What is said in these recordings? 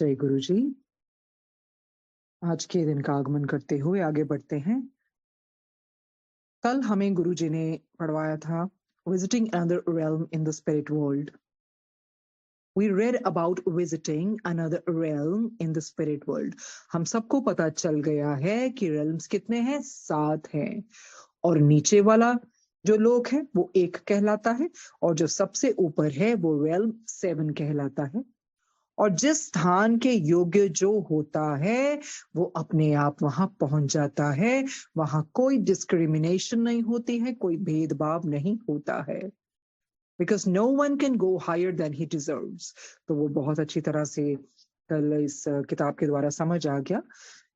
जय गुरु जी। आज के दिन का आगमन करते हुए आगे बढ़ते हैं। कल हमें गुरु जी ने पढ़वाया था visiting another realm in the spirit world. We read about visiting another realm in the spirit world. हम सबको पता चल गया है कि realms कितने हैं? 7 हैं। और नीचे वाला जो लोक है वो 1 कहलाता है और जो सबसे ऊपर है वो realm 7 कहलाता है। और जिस स्थान के योग्य जो होता है वो अपने आप वहां पहुंच जाता है। वहां कोई डिस्क्रिमिनेशन नहीं होती है, कोई भेदभाव नहीं होता है। Because no one can go higher than he deserves. तो वो बहुत अच्छी तरह से कल इस किताब के द्वारा समझ आ गया।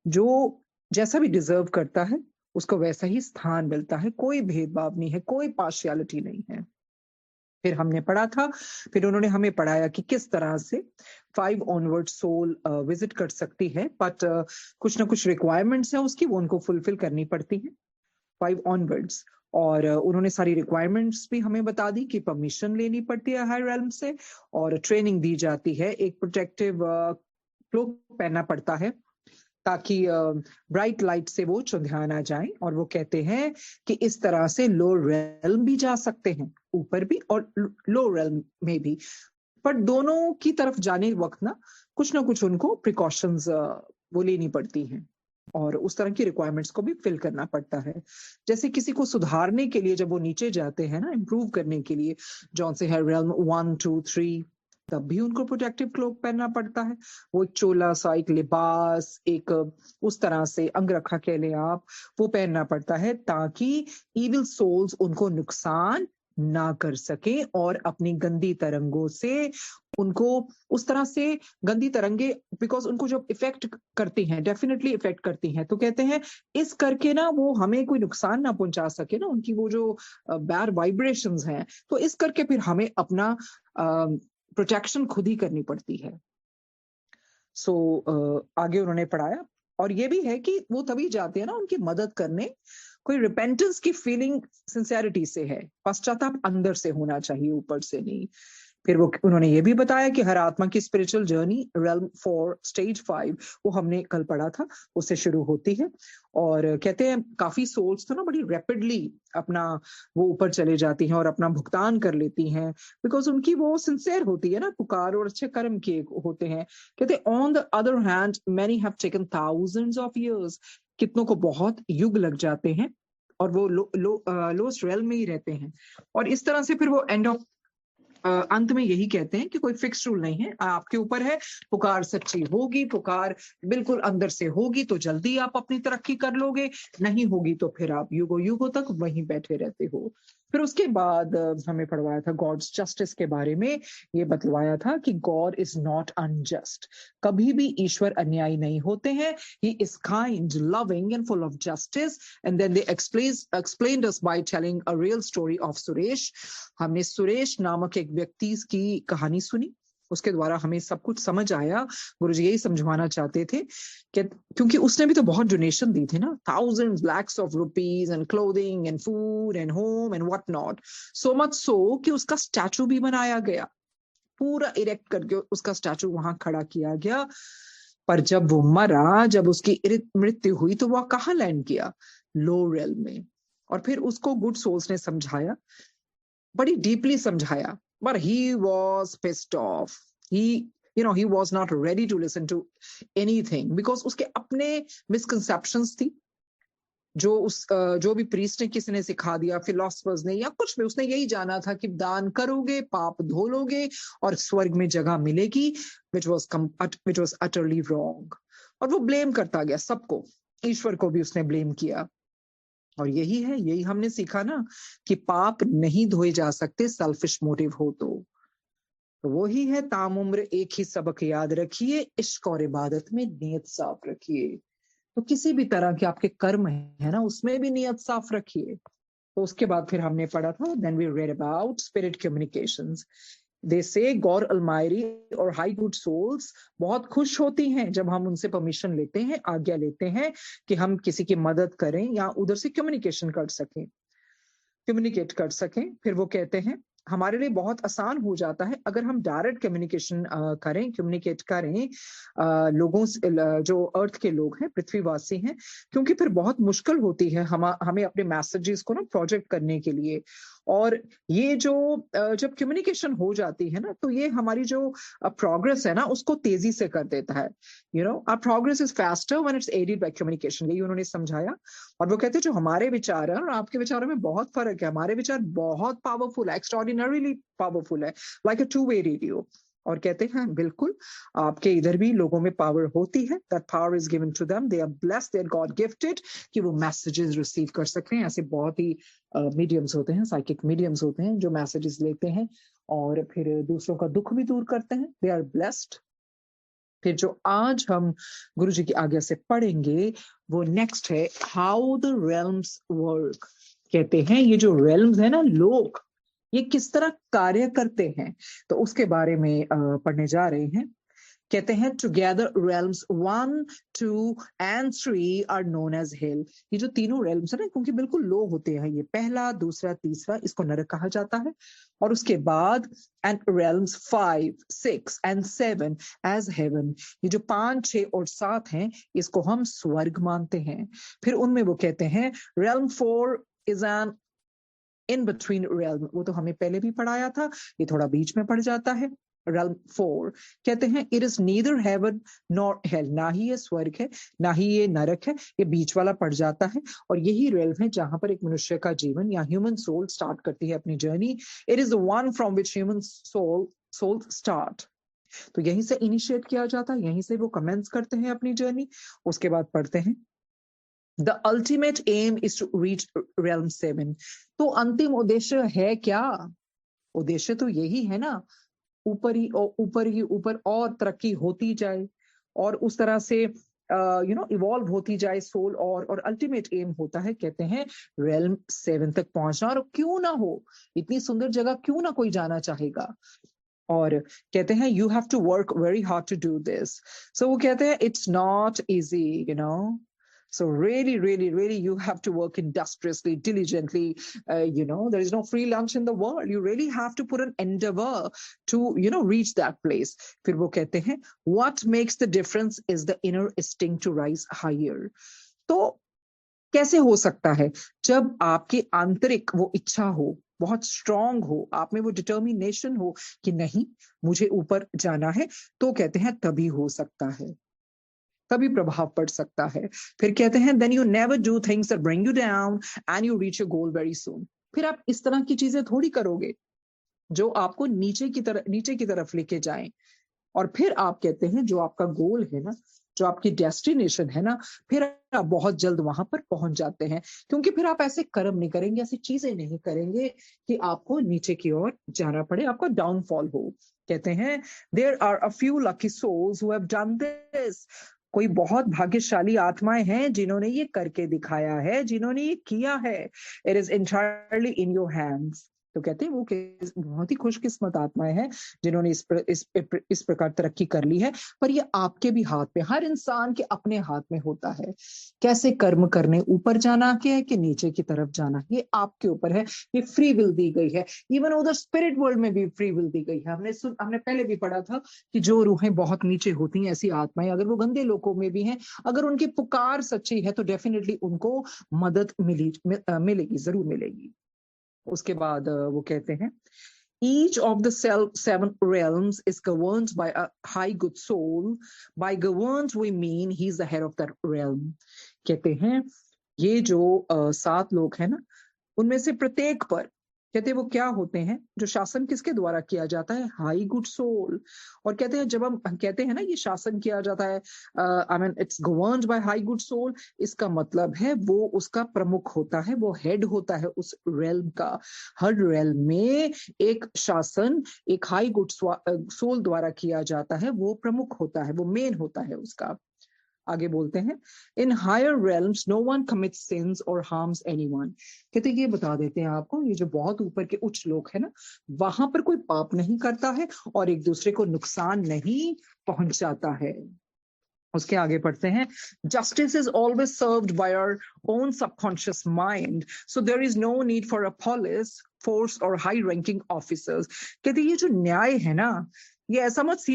जो जैसा भी डिजर्व करता है उसको वैसा ही स्थान मिलता है, कोई भेदभाव नहीं है, कोई पार्शियलिटी नहीं है। फिर हमने पढ़ा था, फिर उन्होंने हमें पढ़ाया कि किस तरह से 5 ऑनवर्ड सोल विजिट कर सकती है, बट कुछ ना कुछ रिक्वायरमेंट्स है उसकी, वो उनको फुलफिल करनी पड़ती है 5 ऑनवर्ड्स। और उन्होंने सारी रिक्वायरमेंट्स भी हमें बता दी कि परमिशन लेनी पड़ती है हायर रेल्म से और ट्रेनिंग दी जाती है, एक प्रोटेक्टिव क्लोक पहनना पड़ता है ताकि ब्राइट लाइट से वो चुंधिया ना जाए। और वो कहते हैं कि इस तरह से लो रेल्म भी जा सकते हैं, ऊपर भी और लो रेल्म में भी, पर दोनों की तरफ जाने वक्त ना कुछ उनको प्रिकॉशंस वो लेनी पड़ती हैं और उस तरह की रिक्वायरमेंट्स को भी फिल करना पड़ता है। जैसे किसी को सुधारने के लिए जब वो नीचे जाते हैं ना, इम्प्रूव करने के लिए, जौन से है रेल्म 1 2 3, तब भी उनको प्रोटेक्टिव क्लोक पहनना पड़ता है। वो एक चोला सा, एक लिबास, एक उस तरह से अंगरखा कह लें आप, वो पहनना पड़ता है ताकि इविल सोल्स उनको नुकसान ना कर सके और अपनी गंदी तरंगों से उनको उस तरह से गंदी तरंगे, बिकॉज उनको जब इफेक्ट करती हैं, डेफिनेटली इफेक्ट करती हैं, तो कहते हैं इस करके ना वो हमें कोई नुकसान ना पहुंचा सके ना, उनकी वो जो बैड वाइब्रेशंस हैं, तो इस करके फिर हमें अपना प्रोटेक्शन खुद ही करनी पड़ती है। सो आगे उन्होंने पढ़ाया और ये भी है कि वो तभी जाते हैं ना उनकी मदद करने, कोई रिपेंटेंस की फीलिंग सिंसियरिटी से है, पश्चाताप अंदर से होना चाहिए, ऊपर से नहीं। फिर वो उन्होंने ये भी बताया कि हर आत्मा की स्पिरिचुअल जर्नी रेल्म 4 स्टेज 5, वो हमने कल पढ़ा था, उससे शुरू होती है। और कहते हैं काफी सोल्स तो ना बड़ी रैपिडली अपना वो ऊपर चले जाती हैं और अपना भुगतान कर लेती हैं, बिकॉज उनकी वो सिंसियर होती है ना पुकार और अच्छे कर्म किए होते हैं। कहते on the other hand many have taken thousands of years, कितनों को बहुत युग लग जाते हैं और वो लोएस्ट रेल्म में ही रहते हैं। और इस तरह से फिर वो एंड ऑफ अंत में यही कहते हैं कि कोई फिक्स रूल नहीं है, आपके ऊपर है, पुकार सच्ची होगी, पुकार बिल्कुल अंदर से होगी तो जल्दी आप अपनी तरक्की कर लोगे, नहीं होगी तो फिर आप युगों युगों तक वहीं बैठे रहते हो। फिर उसके बाद हमें पढ़वाया था गॉड्स जस्टिस के बारे में। ये बतलाया था कि गॉड इज नॉट अनजस्ट, कभी भी ईश्वर अन्यायी नहीं होते हैं। He is kind, loving and full of justice. And then they explained us by telling a real story of Suresh. हमने सुरेश नामक एक व्यक्ति की कहानी सुनी, उसके द्वारा हमें सब कुछ समझ आया। गुरुजी यही समझवाना चाहते थे कि क्योंकि उसने भी तो बहुत डोनेशन दी थी ना, thousands lakhs of rupees and clothing and food and home and what not, so much so कि उसका स्टैचू भी बनाया गया, पूरा इरेक्ट करके उसका स्टैचू वहां खड़ा किया गया। पर जब वो मरा, जब उसकी मृत्यु हुई, तो वह कहाँ लैंड किया? लो रेल में। और फिर उसको गुड सोल्स ने समझाया, बड़ी डीपली समझाया, but he was pissed off. He was not ready to listen to anything because उसके अपने misconceptions थी, जो भी प्रीस्ट ने किसी ने सिखा दिया, फिलोसफर्स ने या कुछ भी, उसने यही जाना था कि दान करोगे, पाप धो लोगे और स्वर्ग में जगह मिलेगी, which was utterly wrong. और वो ब्लेम करता गया सबको, ईश्वर को भी उसने ब्लेम किया। और यही हमने सीखा ना कि पाप नहीं धोए जा सकते सेल्फिश मोटिव हो तो वही है तामुम्र एक ही सबक याद रखिए, इश्क और इबादत में नियत साफ रखिए। तो किसी भी तरह के आपके कर्म है ना, उसमें भी नियत साफ रखिए। तो उसके बाद फिर हमने पढ़ा था, then we read about spirit communications. They say God अलमायरी और हाई गुड सोल्स बहुत खुश होती हैं जब हम उनसे परमिशन लेते हैं, आज्ञा लेते हैं कि हम किसी की मदद करें या उधर से कम्युनिकेट कर सकें। फिर वो कहते हैं हमारे लिए बहुत आसान हो जाता है अगर हम डायरेक्ट कम्युनिकेट करें लोगों से, जो अर्थ के लोग हैं, पृथ्वीवासी हैं, क्योंकि फिर बहुत मुश्किल होती है हमें अपने मैसेजेस को ना प्रोजेक्ट करने के लिए। और ये जो जब कम्युनिकेशन हो जाती है ना, तो ये हमारी जो प्रोग्रेस है ना, उसको तेजी से कर देता है। Our progress is faster when it's aided by communication, यही उन्होंने समझाया। और वो कहते हैं जो हमारे विचार है और आपके विचारों में बहुत फर्क है। हमारे विचार बहुत पावरफुल है, एक्स्ट्राऑर्डिनरीली पावरफुल है, लाइक अ टू वे रेडियो। और कहते हैं बिल्कुल आपके इधर भी लोगों में पावर होती है, that power is given to them, they are blessed, they are god gifted, कि वो मैसेजेस रिसीव कर सकते हैं। ऐसे बहुत ही मीडियम्स होते हैं, साइकिक मीडियम्स होते हैं, जो मैसेजेस लेते हैं और फिर दूसरों का दुख भी दूर करते हैं, दे आर ब्लेस्ड। फिर जो आज हम गुरु जी की आज्ञा से पढ़ेंगे वो नेक्स्ट है, हाउ द रेल्म्स वर्क। कहते हैं ये जो रेल्म्स है ना, लोक, ये किस तरह कार्य करते हैं, तो उसके बारे में पढ़ने जा रहे हैं। कहते हैं together realms 1, 2 and 3 are known as hell. ये जो तीनों realms है ना, क्योंकि बिल्कुल लो होते हैं, ये पहला, दूसरा, तीसरा, इसको नरक कहा जाता है। और उसके बाद and realms 5, 6 and 7 as heaven. ये जो 5, 6 और 7 हैं, इसको हम स्वर्ग मानते हैं। फिर उनमें वो कहते हैं realm 4 is an in between realm, वो तो हमें पहले भी पढ़ाया था, ये थोड़ा बीच में पड़ जाता है। realm 4 कहते हैं it is neither heaven nor hell, ना ही ये स्वर्ग है ना ही ये नरक है, ये बीच वाला पड़ जाता है। और यही realm है जहां पर एक मनुष्य का जीवन या ह्यूमन सोल स्टार्ट करती है अपनी journey. It is the one from which human soul start. तो यहीं से इनिशिएट किया जाता है, यहीं से वो कमेंस करते हैं अपनी जर्नी। उसके बाद पढ़ते हैं The ultimate aim is to reach realm 7। तो अंतिम उद्देश्य है क्या? उद्देश्य तो यही है ना, ऊपर ही ऊपर और तरक्की होती जाए और उस तरह से इवॉल्व होती जाए सोल। और अल्टीमेट एम होता है, कहते हैं, realm 7 तक पहुंचना। और क्यों ना हो, इतनी सुंदर जगह क्यों ना कोई जाना चाहेगा। और कहते हैं you have to work very hard to do this. So वो कहते हैं it's not easy, So really, you have to work industriously, diligently. There is no free lunch in the world. You really have to put an endeavor to, reach that place. फिर वो कहते हैं, what makes the difference is the inner instinct to rise higher. तो कैसे हो सकता है? जब आपकी आंतरिक वो इच्छा हो, बहुत स्ट्रांग हो, आप में वो डिटर्मिनेशन हो कि नहीं, मुझे ऊपर जाना है, तो कहते हैं तभी हो सकता है, तभी प्रभाव पड़ सकता है। फिर कहते हैं then you never do things that bring you down and you reach your goal very soon. फिर आप इस तरह की चीजें थोड़ी करोगे जो आपको नीचे की तरफ लेके जाएं। और फिर आप कहते हैं जो आपका गोल है ना, जो आपकी डेस्टिनेशन है ना, फिर आप बहुत जल्द वहां पर पहुंच जाते हैं, क्योंकि फिर आप ऐसे कर्म नहीं करेंगे, ऐसी चीजें नहीं करेंगे कि आपको नीचे की ओर जाना पड़े, आपका डाउनफॉल हो। कहते हैं there are a few lucky souls who have done this. कोई बहुत भाग्यशाली आत्माएं हैं जिन्होंने ये करके दिखाया है, जिन्होंने ये किया है। It is entirely in your hands. तो कहते हैं वो बहुत ही खुशकिस्मत आत्माएं हैं जिन्होंने इस प्रकार तरक्की कर ली है। पर ये आपके भी हाथ में, हर इंसान के अपने हाथ में होता है, कैसे कर्म करने, ऊपर जाना के है कि नीचे की तरफ जाना, ये आपके ऊपर है। ये फ्री विल दी गई है। इवन उधर स्पिरिट वर्ल्ड में भी फ्री विल दी गई है। हमने पहले भी पढ़ा था कि जो रूहें बहुत नीचे होती हैं, ऐसी आत्माएं, अगर वो गंदे लोकों में भी हैं, अगर उनकी पुकार सच्ची है तो डेफिनेटली उनको मदद मिलेगी, जरूर मिलेगी। उसके बाद वो कहते हैं each of the 7 realms is governed by a high good soul. By governed we mean he is the head of that realm. कहते हैं ये जो 7 लोग हैं ना, उनमें से प्रत्येक पर कहते हैं वो क्या होते हैं, जो शासन किसके द्वारा किया जाता है, हाई गुड सोल। और कहते हैं जब हम कहते हैं ना ये शासन किया जाता है, I mean it's governed by high good soul, इसका मतलब है वो उसका प्रमुख होता है, वो हेड होता है उस रेल्म का। हर रेल्म में एक शासन एक हाई गुड सोल द्वारा किया जाता है, वो प्रमुख होता है, वो मेन होता है उसका। आगे बोलते हैं in higher realms no one commits sins or harms anyone। कहते ये बता देते हैं आपको, ये जो बहुत ऊपर के उच्च लोग है ना, वहां पर कोई पाप नहीं करता है और एक दूसरे को नुकसान नहीं पहुंचाता है। उसके आगे पढ़ते हैं justice is always served by our own subconscious mind, so there is no need for a police force or high ranking officers. कहते ये जो न्याय है ना, ये ऐसा मत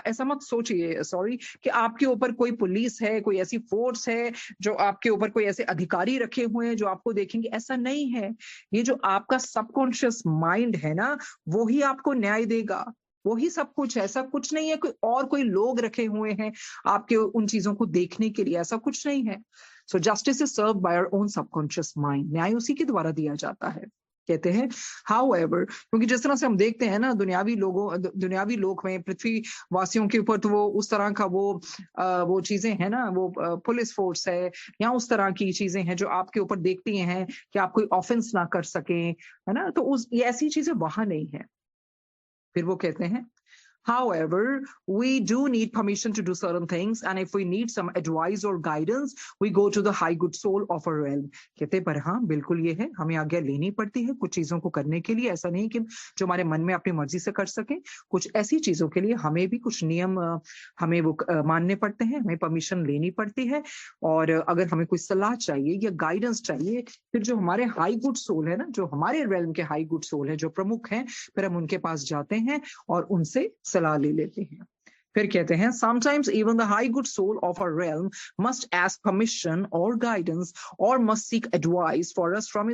ऐसा मत सोचिए सॉरी कि आपके ऊपर कोई पुलिस है, कोई ऐसी फोर्स है जो आपके ऊपर कोई ऐसे अधिकारी रखे हुए हैं जो आपको देखेंगे, ऐसा नहीं है। ये जो आपका सबकॉन्शियस माइंड है ना, वो ही आपको न्याय देगा, वही सब कुछ है। ऐसा कुछ नहीं है कोई लोग रखे हुए हैं आपके उन चीजों को देखने के लिए, ऐसा कुछ नहीं है। So justice is serve by our own subconscious mind, न्याय उसी के द्वारा दिया जाता है। कहते हैं हाउएवर, क्योंकि जिस तरह से हम देखते हैं ना दुनियावी लोक में पृथ्वी वासियों के ऊपर, तो वो उस तरह का वो चीजें हैं ना, वो पुलिस फोर्स है या उस तरह की चीजें हैं जो आपके ऊपर देखती हैं कि आप कोई ऑफेंस ना कर सकें, है ना, तो ये ऐसी चीजें वहां नहीं है। फिर वो कहते हैं however, we do need permission to do certain things, and if we need some advice or guidance, we go to the high good soul of our realm. कहते पर हाँ बिल्कुल ये है, हमें आज्ञा लेनी पड़ती है कुछ चीजों को करने के लिए। ऐसा नहीं कि जो हमारे मन में अपनी मर्जी से कर सके, कुछ ऐसी चीजों के लिए हमें भी कुछ नियम हमें वो मानने पड़ते हैं, हमें परमिशन लेनी पड़ती है। और अगर हमें कोई सलाह चाहिए या गाइडेंस चाहिए, फिर जो हमारे हाई गुड सोल है ना, जो हमारे रेल्म के हाई गुड सोल है, जो प्रमुख हैं, फिर हम उनके पास जाते हैं और उनसे सलाह ले लेते हैं। फिर कहते हैं sometimes even the high good soul of our realm must ask permission or guidance or must seek advice for us from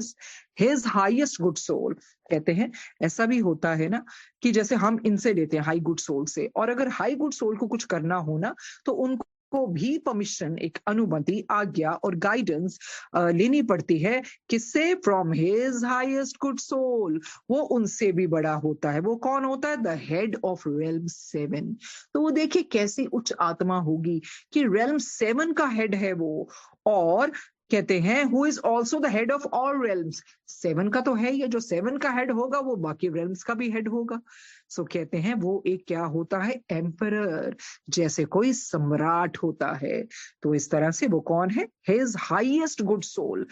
his highest good soul. कहते हैं ऐसा भी होता है ना कि जैसे हम इनसे लेते हैं हाई गुड सोल से, और अगर हाई गुड सोल को कुछ करना हो ना तो उनको को भी परमिशन, एक अनुमति, आज्ञा और गाइडेंस लेनी पड़ती है। किससे? From his highest good soul, वो उनसे भी बड़ा होता है। वो कौन होता है? The head of realm 7। तो वो देखिए कैसी उच्च आत्मा होगी कि रेल्म 7 का हेड है वो, और कहते हैं who is also the head of all realms. 7 का तो है ही, जो 7 का हेड होगा वो बाकी रेल्म्स का भी हेड होगा। सो कहते हैं वो एक क्या होता है? एम्परर, जैसे कोई सम्राट होता है। तो इस तरह से वो कौन है? His highest good soul,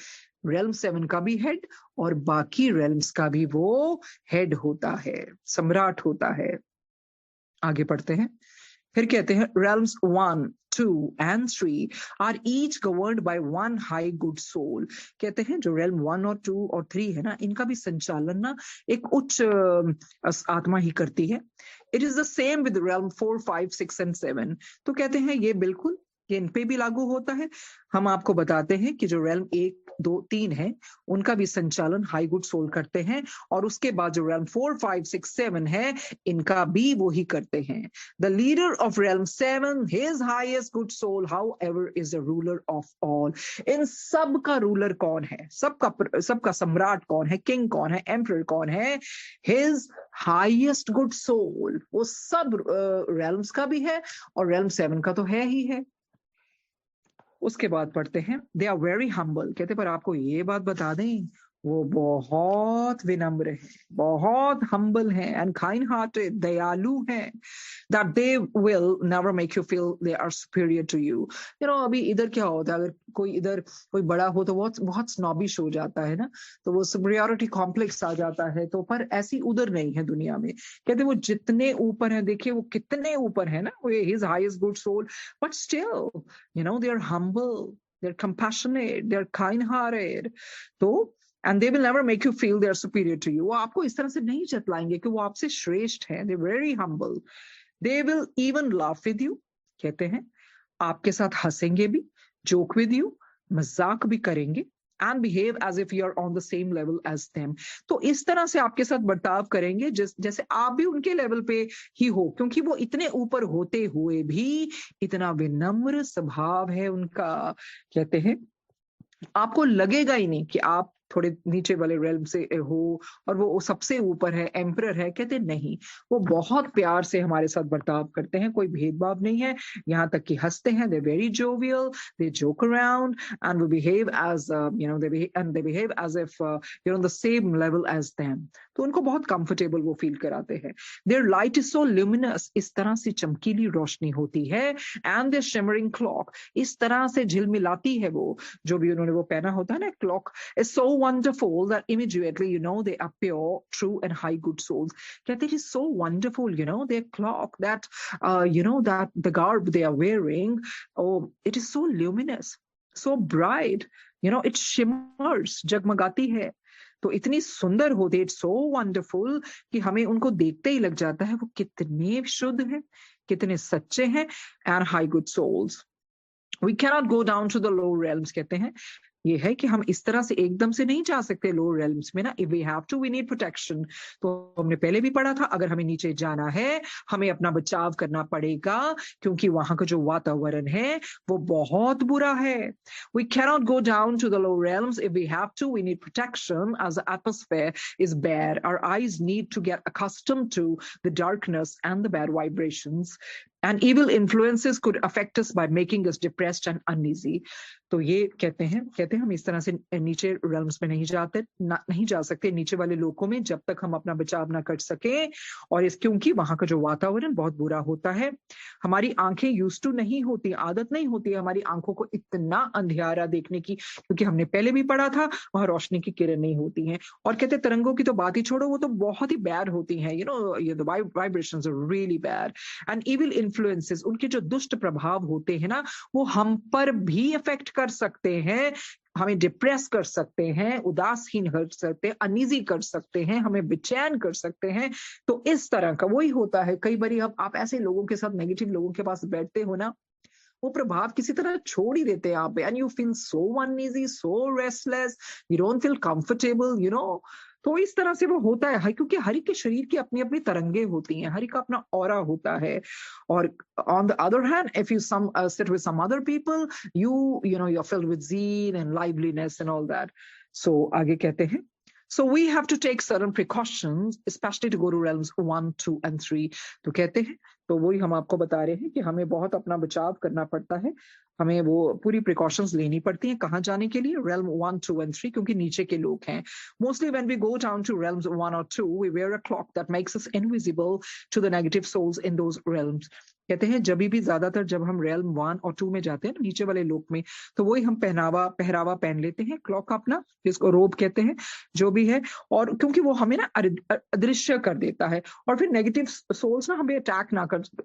realm 7 का भी हेड और बाकी रेल्म्स का भी वो हेड होता है, सम्राट होता है। आगे पढ़ते हैं। फिर कहते हैं realms 1, 2 and 3 are each governed by one high good soul. कहते हैं जो realm 1 और 2 और 3 है ना, इनका भी संचालन ना एक उच्च आत्मा ही करती है। It is the same with realm 4, 5, 6 and 7. तो कहते हैं ये बिल्कुल ये इन पे भी लागू होता है। हम आपको बताते हैं कि जो रेल्म 1, 2, 3 है उनका भी संचालन हाई गुड सोल करते हैं, और उसके बाद जो रेल्म 4, 5, 6, 7 है इनका भी वो ही करते हैं। The leader of realm 7, his highest good soul however is the ruler of all. इन सब का रूलर कौन है? सबका सम्राट कौन है? किंग कौन है? एम्परर कौन है? His highest good soul. वो सब रेल्म्स का भी है और रेल्म 7 का तो है ही है। उसके बाद पढ़ते हैं दे आर वेरी हम्बल। कहते पर आपको ये बात बता दें वो बहुत विनम्र है, बहुत हम्बल है, एंड काइंड हार्टेड, दयालु है। that they will never make you feel they are superior to you. You know, अभी इधर क्या होता है, अगर कोई बड़ा हो तो बहुत स्नॉबिश हो जाता है ना, तो वो superiority complex आ जाता है। तो पर ऐसी उधर नहीं है दुनिया में। कहते वो जितने ऊपर है, देखिए वो कितने ऊपर है ना, his highest good soul, but still, you know, they are humble, they're compassionate, they're kind-hearted. तो and they will never make you feel they are superior to you. वो आपको इस तरह से नहीं जतलाएंगे कि वो आपसे श्रेष्ठ हैं। They're very humble. They will even laugh with you. कहते हैं आपके साथ हंसेंगे भी, joke with you, मजाक भी करेंगे, and behave as if you are on the same level as them. तो इस तरह से आपके साथ बर्ताव करेंगे जैसे आप भी उनके लेवल पे ही हो, क्योंकि वो इतने ऊपर होते हुए भी इतना विनम्र स्वभाव है उनका। कहते हैं आपको लगेगा ही नहीं कि आप थोड़े नीचे वाले रेल्म से हो और वो सबसे ऊपर है, एम्परर है। कहते नहीं, वो बहुत प्यार से हमारे साथ बर्ताव करते हैं, कोई भेदभाव नहीं है, यहाँ तक कि हंसते हैं। They very jovial, they joke around and we behave as they behave as if you know the same level as them. तो उनको बहुत कंफर्टेबल वो फील कराते हैं। Their light is so luminous, इस तरह से चमकीली रोशनी होती है, एंड देयर शिमरिंग क्लॉक, इस तरह से झिलमिलाती है वो, जो भी उन्होंने वो पहना होता है ना clock, is so wonderful that immediately you know they are pure, true and high good souls. That it is so wonderful, you know, their clock, that you know, that the garb they are wearing, oh, it is so luminous, so bright, you know, it shimmers, jagmagati hai. तो इतनी सुंदर होते, it's so wonderful कि हमें उनको देखते ही लग जाता है वो कितने शुद्ध हैं, कितने सच्चे हैं, and high good souls. We cannot go down to the low realms, कहते हैं ये है कि हम इस तरह से एकदम से नहीं जा सकते लो रेल्म्स में ना। If we have to, we need protection. तो हमने पहले भी पढ़ा था, अगर हमें नीचे जाना है हमें अपना बचाव करना पड़ेगा, क्योंकि वहां का जो वातावरण है वो बहुत बुरा है। We cannot go down to the low realms. If we have to, we need protection as the atmosphere is bad. Our eyes need to get accustomed to the darkness and the bad vibrations, and evil influences could affect us by making us depressed and uneasy. तो ये कहते हैं हम इस तरह से नीचे realms में नहीं जा सकते, नीचे वाले लोकों में, जब तक हम अपना बचाव ना कर सके। और क्योंकि वहां का जो वातावरण बहुत बुरा होता है। हमारी आंखें यूज्ड टू नहीं होती, आदत नहीं होती हमारी आंखों को इतना अंधियारा देखने की, क्योंकि हमने पहले भी पढ़ा था वहां रोशनी की किरण नहीं होती है। और कहते तरंगों की तो बात ही छोड़ो, वो तो बहुत ही बैड होती है, the vibrations are really bad. And evil influences, उनके जो दुष्ट प्रभाव होते हैं ना, वो हम पर भी अफेक्ट कर सकते हैं, हमें डिप्रेस कर सकते हैं, उदासीन कर सकते हैं, अनईजी कर सकते हैं, हमें बेचैन कर सकते हैं। तो इस तरह का वही होता है। कई बार आप ऐसे लोगों के साथ, नेगेटिव लोगों के पास बैठते हो ना, वो प्रभाव किसी तरह छोड़ ही देते हैं आप, and you feel so uneasy, so restless, you don't feel comfortable. तो इस तरह से वो होता है, क्योंकि हर एक के शरीर की अपनी अपनी तरंगे होती हैं, हर एक का अपना ऑरा होता है। और on the other hand, if you sit with some other people, you're filled with zeal and liveliness and all that. So आगे कहते हैं, so we have to take certain precautions, especially to go to realms 1, 2 and 3. तो कहते हैं, तो वही हम आपको बता रहे हैं कि हमें बहुत अपना बचाव करना पड़ता है, हमें वो पूरी प्रिकॉशंस लेनी पड़ती हैं। कहाँ जाने के लिए? realm 1, 2 and 3, क्योंकि नीचे के लोग हैं। Mostly when we go down to realms 1 or 2, we wear a cloak that makes us invisible to the negative souls in those realms. कहते हैं जब भी ज्यादातर जब हम realm 1 और 2 में जाते हैं, नीचे वाले लोक में, तो वही हम पहरावा पहन लेते हैं, क्लॉक अपना, जिसको रोब कहते हैं, जो भी है। और क्योंकि वो हमें ना अदृश्य कर देता है, और फिर नेगेटिव सोल्स ना हमें अटैक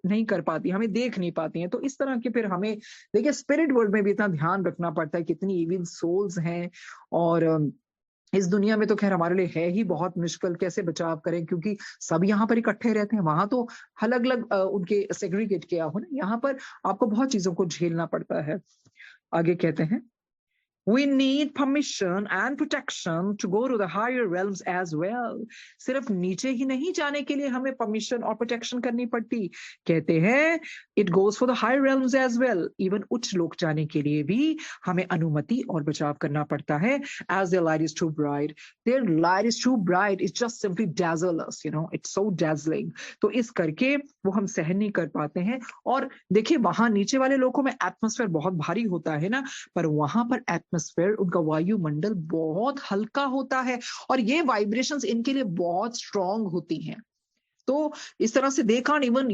नहीं कर पाती, हमें देख नहीं पाती हैं। तो इस तरह के फिर हमें देखिए स्पिरिट वर्ल्ड में भी इतना ध्यान रखना पड़ता है, कितनी इविल सोल्स हैं। और इस दुनिया में तो खैर हमारे लिए है ही बहुत मुश्किल, कैसे बचाव करें, क्योंकि सब यहाँ पर इकट्ठे रहते हैं। वहां तो अलग अलग उनके सेग्रीगेट किया हो ना, यहाँ पर आपको बहुत चीजों को झेलना पड़ता है। आगे कहते हैं, We need permission and protection to go to the higher realms as well. सिर्फ नीचे ही नहीं जाने के लिए हमें परमिशन और प्रोटेक्शन करनी पड़ती। कहते हैं it goes for the higher realms as well. Even उच्च लोक जाने के लिए भी हमें अनुमति और बचाव करना पड़ता है। As their light is too bright. Their light is too bright. It just simply dazzles us, It's so dazzling. तो इस करके वो हम सहन नहीं कर पाते हैं। और देखिए वहां नीचे वाले लोगों में एटमॉस्फेयर बहुत भारी होता है ना, पर वहां पर एटमॉस्फेयर, उनका वायुमंडल बहुत हल्का होता है, और ये वाइब्रेशंस इनके लिए बहुत स्ट्रांग होती हैं। तो इस तरह से they can't even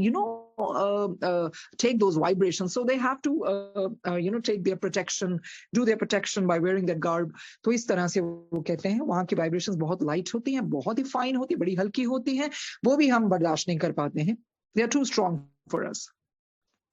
take those vibrations, so they have to take their protection, do their protection by wearing that garb. तो इस तरह से वो कहते हैं वहां की वाइब्रेशंस बहुत लाइट होती हैं, बहुत ही फाइन होती, बड़ी हल्की होती हैं, वो भी हम बर्दाश्त नहीं कर पाते हैं। they are too strong for us.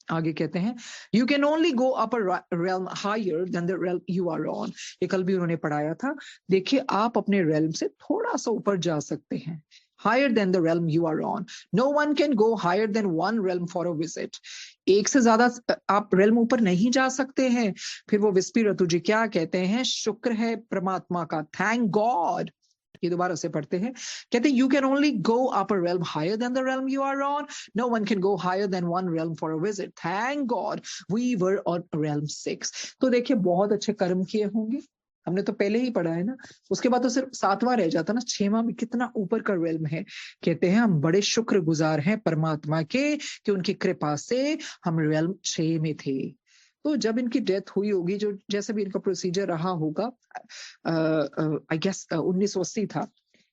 आगे कहते हैं, you can only go up a realm higher than the realm you are on. ये कल भी उन्होंने पढ़ाया था। देखिए आप अपने realm से थोड़ा सा ऊपर जा सकते हैं, higher than the realm you are on. No one can go higher than one realm for a visit. एक से ज्यादा आप realm ऊपर नहीं जा सकते हैं। फिर वो विस्पी ऋतु जी क्या कहते हैं, शुक्र है परमात्मा का, thank God. ये दोबारा से पढ़ते हैं, कहते हैं you can only go up a realm higher than the realm you are on. No one can go higher than one realm for a visit. Thank God we were on realm 6. तो देखिए बहुत अच्छे कर्म किए होंगे, हमने तो पहले ही पढ़ा है ना, उसके बाद तो सिर्फ 7वां रह जाता ना, 6वां में कितना ऊपर का realm है। कहते हैं हम बड़े शुक्रगुजार हैं परमात्मा के कि उनकी कृपा से हम realm 6 में थे। तो जब इनकी डेथ हुई होगी, जो जैसे भी इनका प्रोसीजर रहा होगा, आई गेस 1980 था,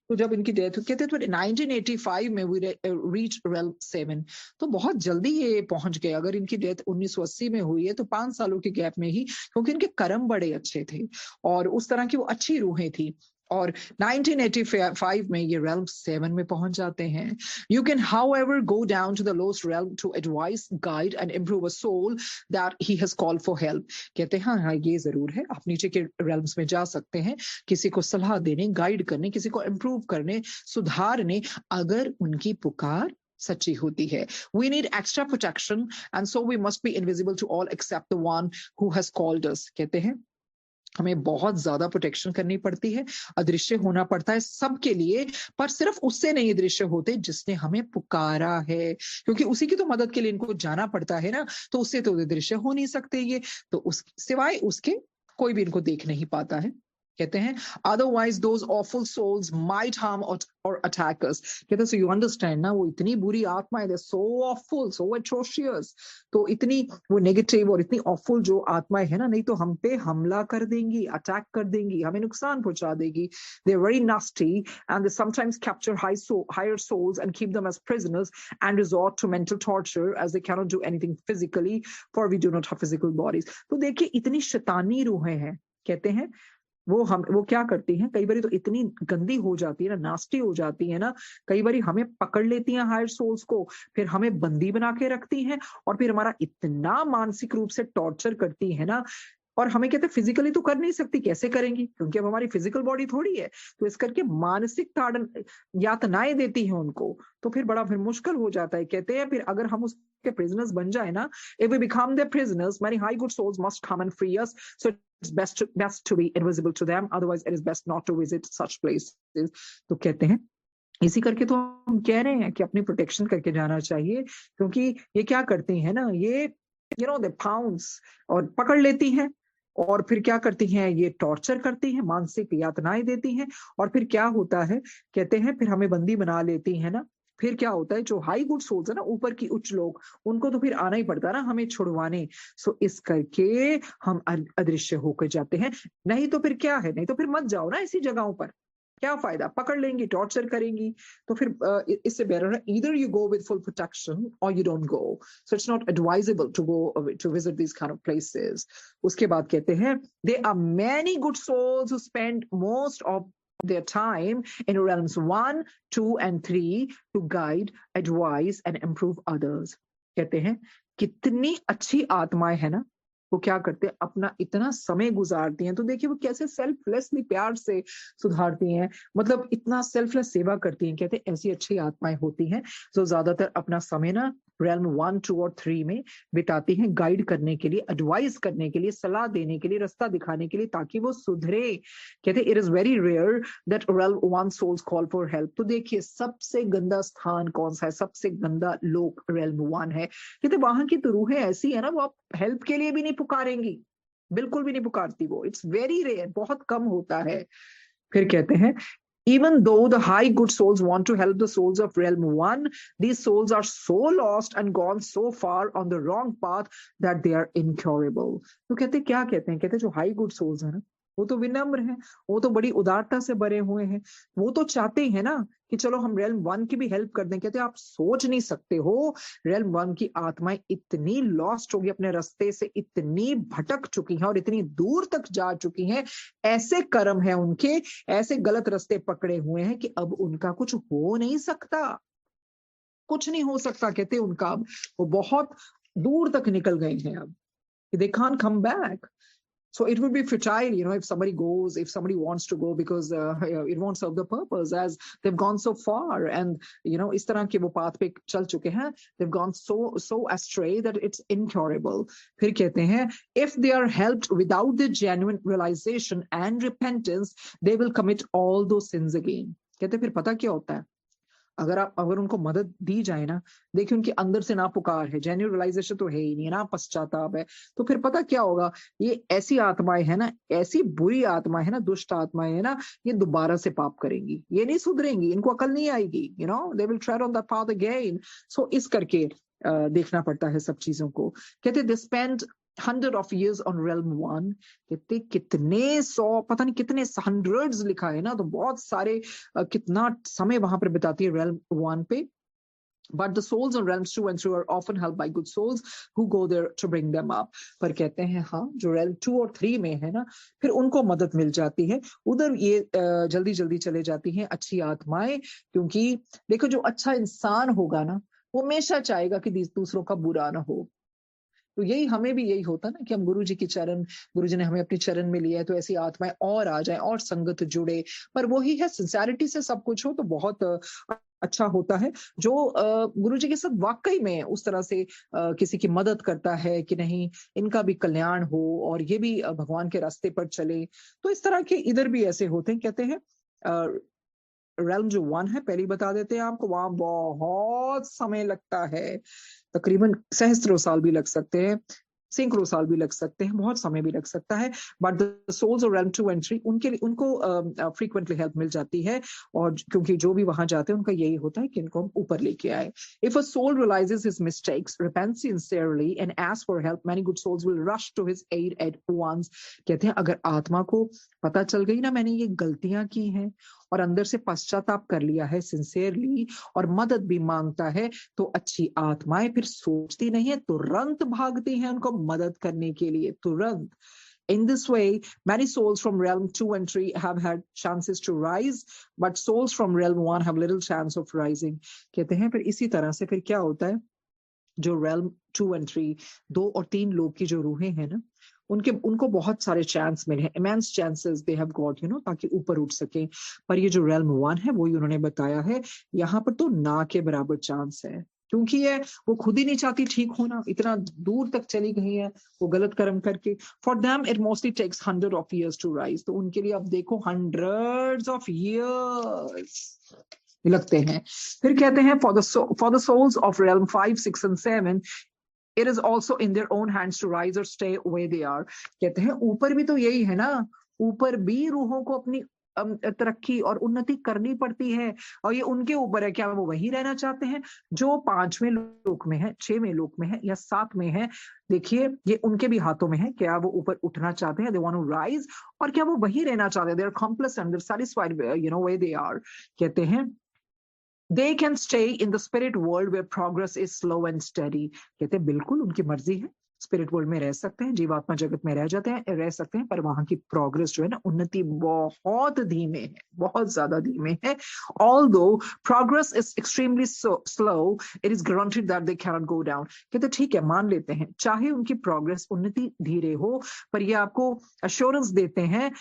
तो जब इनकी डेथ हुई, कहते थे 1985 में वी रीच realm 7, तो बहुत जल्दी ये पहुंच गए। अगर इनकी डेथ 1980 में हुई है तो 5 सालों के गैप में ही, क्योंकि इनके कर्म बड़े अच्छे थे और उस तरह की वो अच्छी रूहें थी। और 1985 में ये realm 7 में पहुंच जाते हैं. You can however go down to the lowest realm to advise, guide and improve a soul that he has called for help. कहते हैं हाँ ये जरूर है, आप नीचे के realms में जा सकते हैं किसी को सलाह देने, गाइड करने, किसी को improve करने, सुधारने, अगर उनकी पुकार सच्ची होती है. We need extra protection and so we must be invisible to all except the one who has called us. कहते हैं हमें बहुत ज्यादा प्रोटेक्शन करनी पड़ती है, अदृश्य होना पड़ता है सबके लिए, पर सिर्फ उससे नहीं अदृश्य होते जिसने हमें पुकारा है, क्योंकि उसी की तो मदद के लिए इनको जाना पड़ता है ना, तो उससे तो अदृश्य हो नहीं सकते ये, तो उस सिवाय उसके कोई भी इनको देख नहीं पाता है. कहते हैं otherwise those awful souls might harm or attack us. कहते हैं so you understand ना, वो इतनी बुरी आत्माएं, they're so awful, so atrocious, तो इतनी वो नेगेटिव और इतनी awful जो आत्माएं है ना, नहीं तो हम पे हमला कर देंगी, अटैक कर देंगी, हमें नुकसान पहुंचा देगी. They're very nasty and they sometimes capture higher souls and keep them as prisoners and resort to mental torture as they cannot do anything physically for we do not have physical bodies. तो देखिए इतनी शैतानी रूहें हैं, कहते हैं वो क्या करती हैं, कई बार तो इतनी गंदी हो जाती है ना, नास्टी हो जाती है ना, कई बार हमें पकड़ लेती हैं हायर सोल्स को, फिर हमें बंदी बना के रखती हैं और फिर हमारा इतना मानसिक रूप से टॉर्चर करती है ना, और हमें कहते हैं फिजिकली तो कर नहीं सकती, कैसे करेंगी, क्योंकि अब हमारी फिजिकल बॉडी थोड़ी है, तो इस करके मानसिक ताड़न यातनाएं देती हैं उनको, तो फिर बड़ा फिर मुश्किल हो जाता है. कहते हैं फिर अगर हम उसके प्रिजनर्स बन जाए ना, if we become their prisoners, many high good souls must come and free us, so it's best to be invisible to them, otherwise it is best not to visit such places. तो कहते हैं इसी करके तो हम कह रहे हैं कि अपनी प्रोटेक्शन करके जाना चाहिए, क्योंकि ये क्या करती हैं ना, ये दे पाउंस और पकड़ लेती हैं और फिर क्या करती हैं, ये टॉर्चर करती हैं, मानसिक यातनाएं देती हैं, और फिर क्या होता है, कहते हैं फिर हमें बंदी बना लेती है ना, फिर क्या होता है, जो हाई गुड सोल्स है ना, ऊपर की उच्च लोग, उनको तो फिर आना ही पड़ता है ना हमें छुड़वाने, सो इस करके हम अदृश्य होकर जाते हैं. नहीं तो फिर क्या है, नहीं तो फिर मत जाओ ना ऐसी जगहों पर, क्या फायदा, पकड़ लेंगी, टॉर्चर करेंगी, तो फिर इससे बेटर है either you go with full protection or you don't go. So it's not advisable to go to visit these kind of places. उसके बाद कहते हैं there are many good souls who spend most of their time in realms 1, 2 and 3 to guide, advise and improve others. कहते हैं कितनी अच्छी आत्माएं है ना, वो क्या करते हैं, अपना इतना समय गुजारती हैं, तो देखिए वो कैसे सेल्फलेसली प्यार से सुधारती हैं, मतलब इतना सेल्फलेस सेवा करती हैं. कहते हैं ऐसी अच्छी आत्माएं होती हैं जो ज्यादातर अपना समय ना realm 1, 2 और 3 में बिताती हैं, गाइड करने के लिए, एडवाइस करने के लिए, सलाह देने के लिए, रास्ता दिखाने के लिए, ताकि वो सुधरे. कहते it is very rare that realm 1 souls call for help. तो देखिए सबसे गंदा स्थान कौन सा है, सबसे गंदा लोक realm 1 है. कहते वहां की तो रूहें ऐसी है ना, वो आप हेल्प के लिए भी नहीं पुकारेंगी, बिल्कुल भी नहीं पुकारती वो, इट्स वेरी रेयर, बहुत कम होता है. फिर कहते हैं even though the high good souls want to help the souls of realm 1, these souls are so lost and gone so far on the wrong path that they are incurable. तो कहते क्या कहते हैं, कहते जो हाई गुड सोल्स है ना, वो तो विनम्र हैं, वो तो बड़ी उदारता से भरे हुए हैं, वो तो चाहते हैं ना कि चलो हम realm 1 की भी हेल्प कर दें. कहते आप सोच नहीं सकते हो, realm 1 की आत्माएं इतनी लॉस्ट होगी, अपने रास्ते से इतनी भटक चुकी हैं और इतनी दूर तक जा चुकी हैं, ऐसे कर्म है उनके, ऐसे गलत रास्ते पकड़े हुए हैं कि अब उनका कुछ हो नहीं सकता, कुछ नहीं हो सकता. कहते उनका अब वो बहुत दूर तक निकल गए हैं, अब they can't come back. So it would be futile, if somebody goes, if somebody wants to go, because it won't serve the purpose, as they've gone so far, and इस तरह के वो path पे चल चुके हैं, they've gone so astray that it's incurable. फिर कहते हैं if they are helped without the genuine realization and repentance, they will commit all those sins again. कहते फिर पता क्या होता है, अगर उनको मदद दी जाए ना, देखिए उनके अंदर से ना पुकार है, जेन्युइन रियलाइजेशन तो है ही नहीं, ना पश्चाताप है, तो फिर पता क्या होगा, ये ऐसी आत्माएं है ना, ऐसी बुरी आत्माएं है ना, दुष्ट आत्माएं है ना, ये दोबारा से पाप करेंगी, ये नहीं सुधरेंगी, इनको अकल नहीं आएगी, they will trade on that path again. So इस करके देखना पड़ता है सब चीजों को. कहते they spend 100 of years on realm 1. कहते कितने 100, पता नहीं कितने hundreds लिखा है ना, तो बहुत सारे कितना समय वहां पर बिताती है realm 1 पे. But the souls on realms 2 and 3 are often helped by good souls who go there to bring them up. पर कहते हैं हाँ, जो realm 2 और 3 में है ना, फिर उनको मदद मिल जाती है, उधर ये जल्दी जल्दी चले जाती हैं अच्छी आत्माएं, क्योंकि देखो जो अच्छा इंसान होगा ना, वो हमेशा चाहेगा कि दूसरों का बुरा ना हो। तो यही हमें भी यही होता ना कि हम गुरु जी की चरण, गुरु जी ने हमें अपनी चरण में लिया है, तो ऐसी आत्माएं और आ जाएं और संगत जुड़े। पर वही है, सिंसियरिटी से सब कुछ हो तो बहुत अच्छा होता है। जो गुरु जी के साथ वाकई में उस तरह से किसी की मदद करता है कि नहीं, इनका भी कल्याण हो और ये भी भगवान के रास्ते पर चले, तो इस तरह के इधर भी ऐसे होते हैं। कहते हैं रेल्म जो 1 है, पहले बता देते हैं आपको, वहां बहुत समय लगता है, तकरीबन सहस्त्रों साल भी लग सकते हैं, सैकड़ों साल भी लग सकते हैं, बहुत समय भी लग सकता है। But the souls of realm 2 and 3 उनके लिए उनको फ्रीक्वेंटली हेल्प मिल जाती है, और क्योंकि जो भी वहां जाते हैं उनका यही होता है कि इनको हम ऊपर लेके आए। If a soul realizes his mistakes, repents sincerely and asks for help, many good souls will rush to his aid at once. कहते हैं अगर आत्मा को पता चल गई ना मैंने ये गलतियां की हैं और अंदर से पश्चाताप कर लिया है सिंसियरली और मदद भी मांगता है, तो अच्छी आत्माएं फिर सोचती नहीं है, तुरंत भागती हैं उनको मदद करने के लिए, तुरंत। In this way, many souls from realm 2 and 3 have had chances to rise, but souls from realm 1 have little chance of rising. कहते हैं फिर इसी तरह से फिर क्या होता है, जो realm 2 and 3, 2 और 3 लोग की जो रूहें हैं ना, उनको बहुत सारे चांस मिले हैं, immense chances they have got, ताकि ऊपर उठ सके। पर ये जो realm 1 है वही उन्होंने बताया है, यहाँ पर तो ना के बराबर चांस है, क्योंकि ये वो खुद ही नहीं चाहती ठीक होना, इतना दूर तक चली गई है वो गलत कर्म करके। For them it mostly takes 100 of years to rise, तो उनके लिए अब देखो हंड्रेड्स ऑफ ईयर्स लगते हैं। फिर कहते हैं for the souls of realm 5, 6 and 7 it is also in their own hands to rise or stay where they are. कहते हैं ऊपर भी तो यही है ना, ऊपर भी रूहों को अपनी तरक्की और उन्नति करनी पड़ती है, और ये उनके ऊपर है, क्या वो वही रहना चाहते हैं जो 5वें लोक में है, 6वें लोक में है या 7 में है। देखिए ये उनके भी हाथों में है, क्या वो ऊपर उठना चाहते हैं, दे वांट टू राइज, और क्या वो वही रहना चाहते हैं, they are complacent, they are satisfied where they are। कहते हैं they can stay in the spirit world where progress is slow and steady। कहते हैं बिल्कुल उनकी मर्जी है, स्पिरिट वर्ल्ड में रह सकते हैं, जीवात्मा जगत में रह सकते हैं, पर वहां की प्रोग्रेस जो है ना, उन्नति बहुत धीमे है, बहुत ज्यादा धीमे है। although progress is extremely slow, it is guaranteed that they cannot go down। कहते ठीक है, मान लेते हैं, चाहे उनकी प्रोग्रेस उन्नति धीरे हो, पर ये आपको अश्योरेंस देते हैं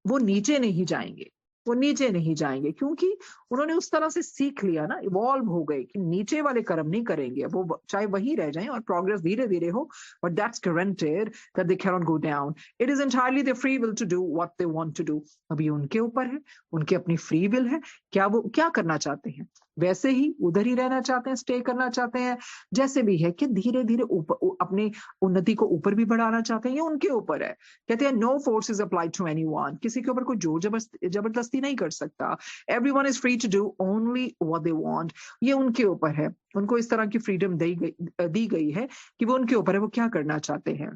वो नीचे नहीं जाएंगे, वो नीचे नहीं जाएंगे, क्योंकि उन्होंने उस तरह से सीख लिया ना, इवॉल्व हो गए कि नीचे वाले कर्म नहीं करेंगे, वो चाहे वही रह जाएं और प्रोग्रेस धीरे धीरे हो, but that's guaranteed that they can not go down. It is entirely their free will to do what they want to do. अभी उनके ऊपर है, उनकी अपनी फ्री विल है, क्या वो क्या करना चाहते हैं, वैसे ही उधर ही रहना चाहते हैं, स्टे करना चाहते हैं, जैसे भी है कि धीरे धीरे ऊपर अपनी उन्नति को ऊपर भी बढ़ाना चाहते हैं, ये उनके ऊपर है। कहते हैं no force is applied to anyone, किसी के ऊपर कोई जोर जबरदस्ती नहीं कर सकता। Everyone is free to do only what they want, ये उनके ऊपर है, उनको इस तरह की फ्रीडम दी गई है कि वो उनके ऊपर है, वो क्या करना चाहते हैं।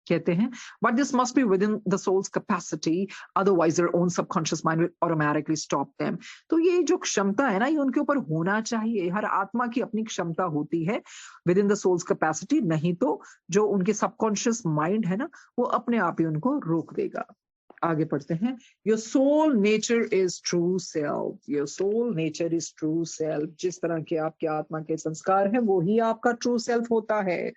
कहते हैं but this must be within the soul's capacity, otherwise their own subconscious mind will automatically stop them। तो ये जो क्षमता है ना, ये उनके ऊपर होना चाहिए, हर आत्मा की अपनी क्षमता होती है within the soul's capacity, नहीं तो जो उनके सबकॉन्शियस माइंड है ना, वो अपने आप ही उनको रोक देगा। आगे पढ़ते हैं, your soul nature is true self, your soul nature is true self, जिस तरह के आपके आत्मा के संस्कार हैं वो ही आपका ट्रू सेल्फ होता है।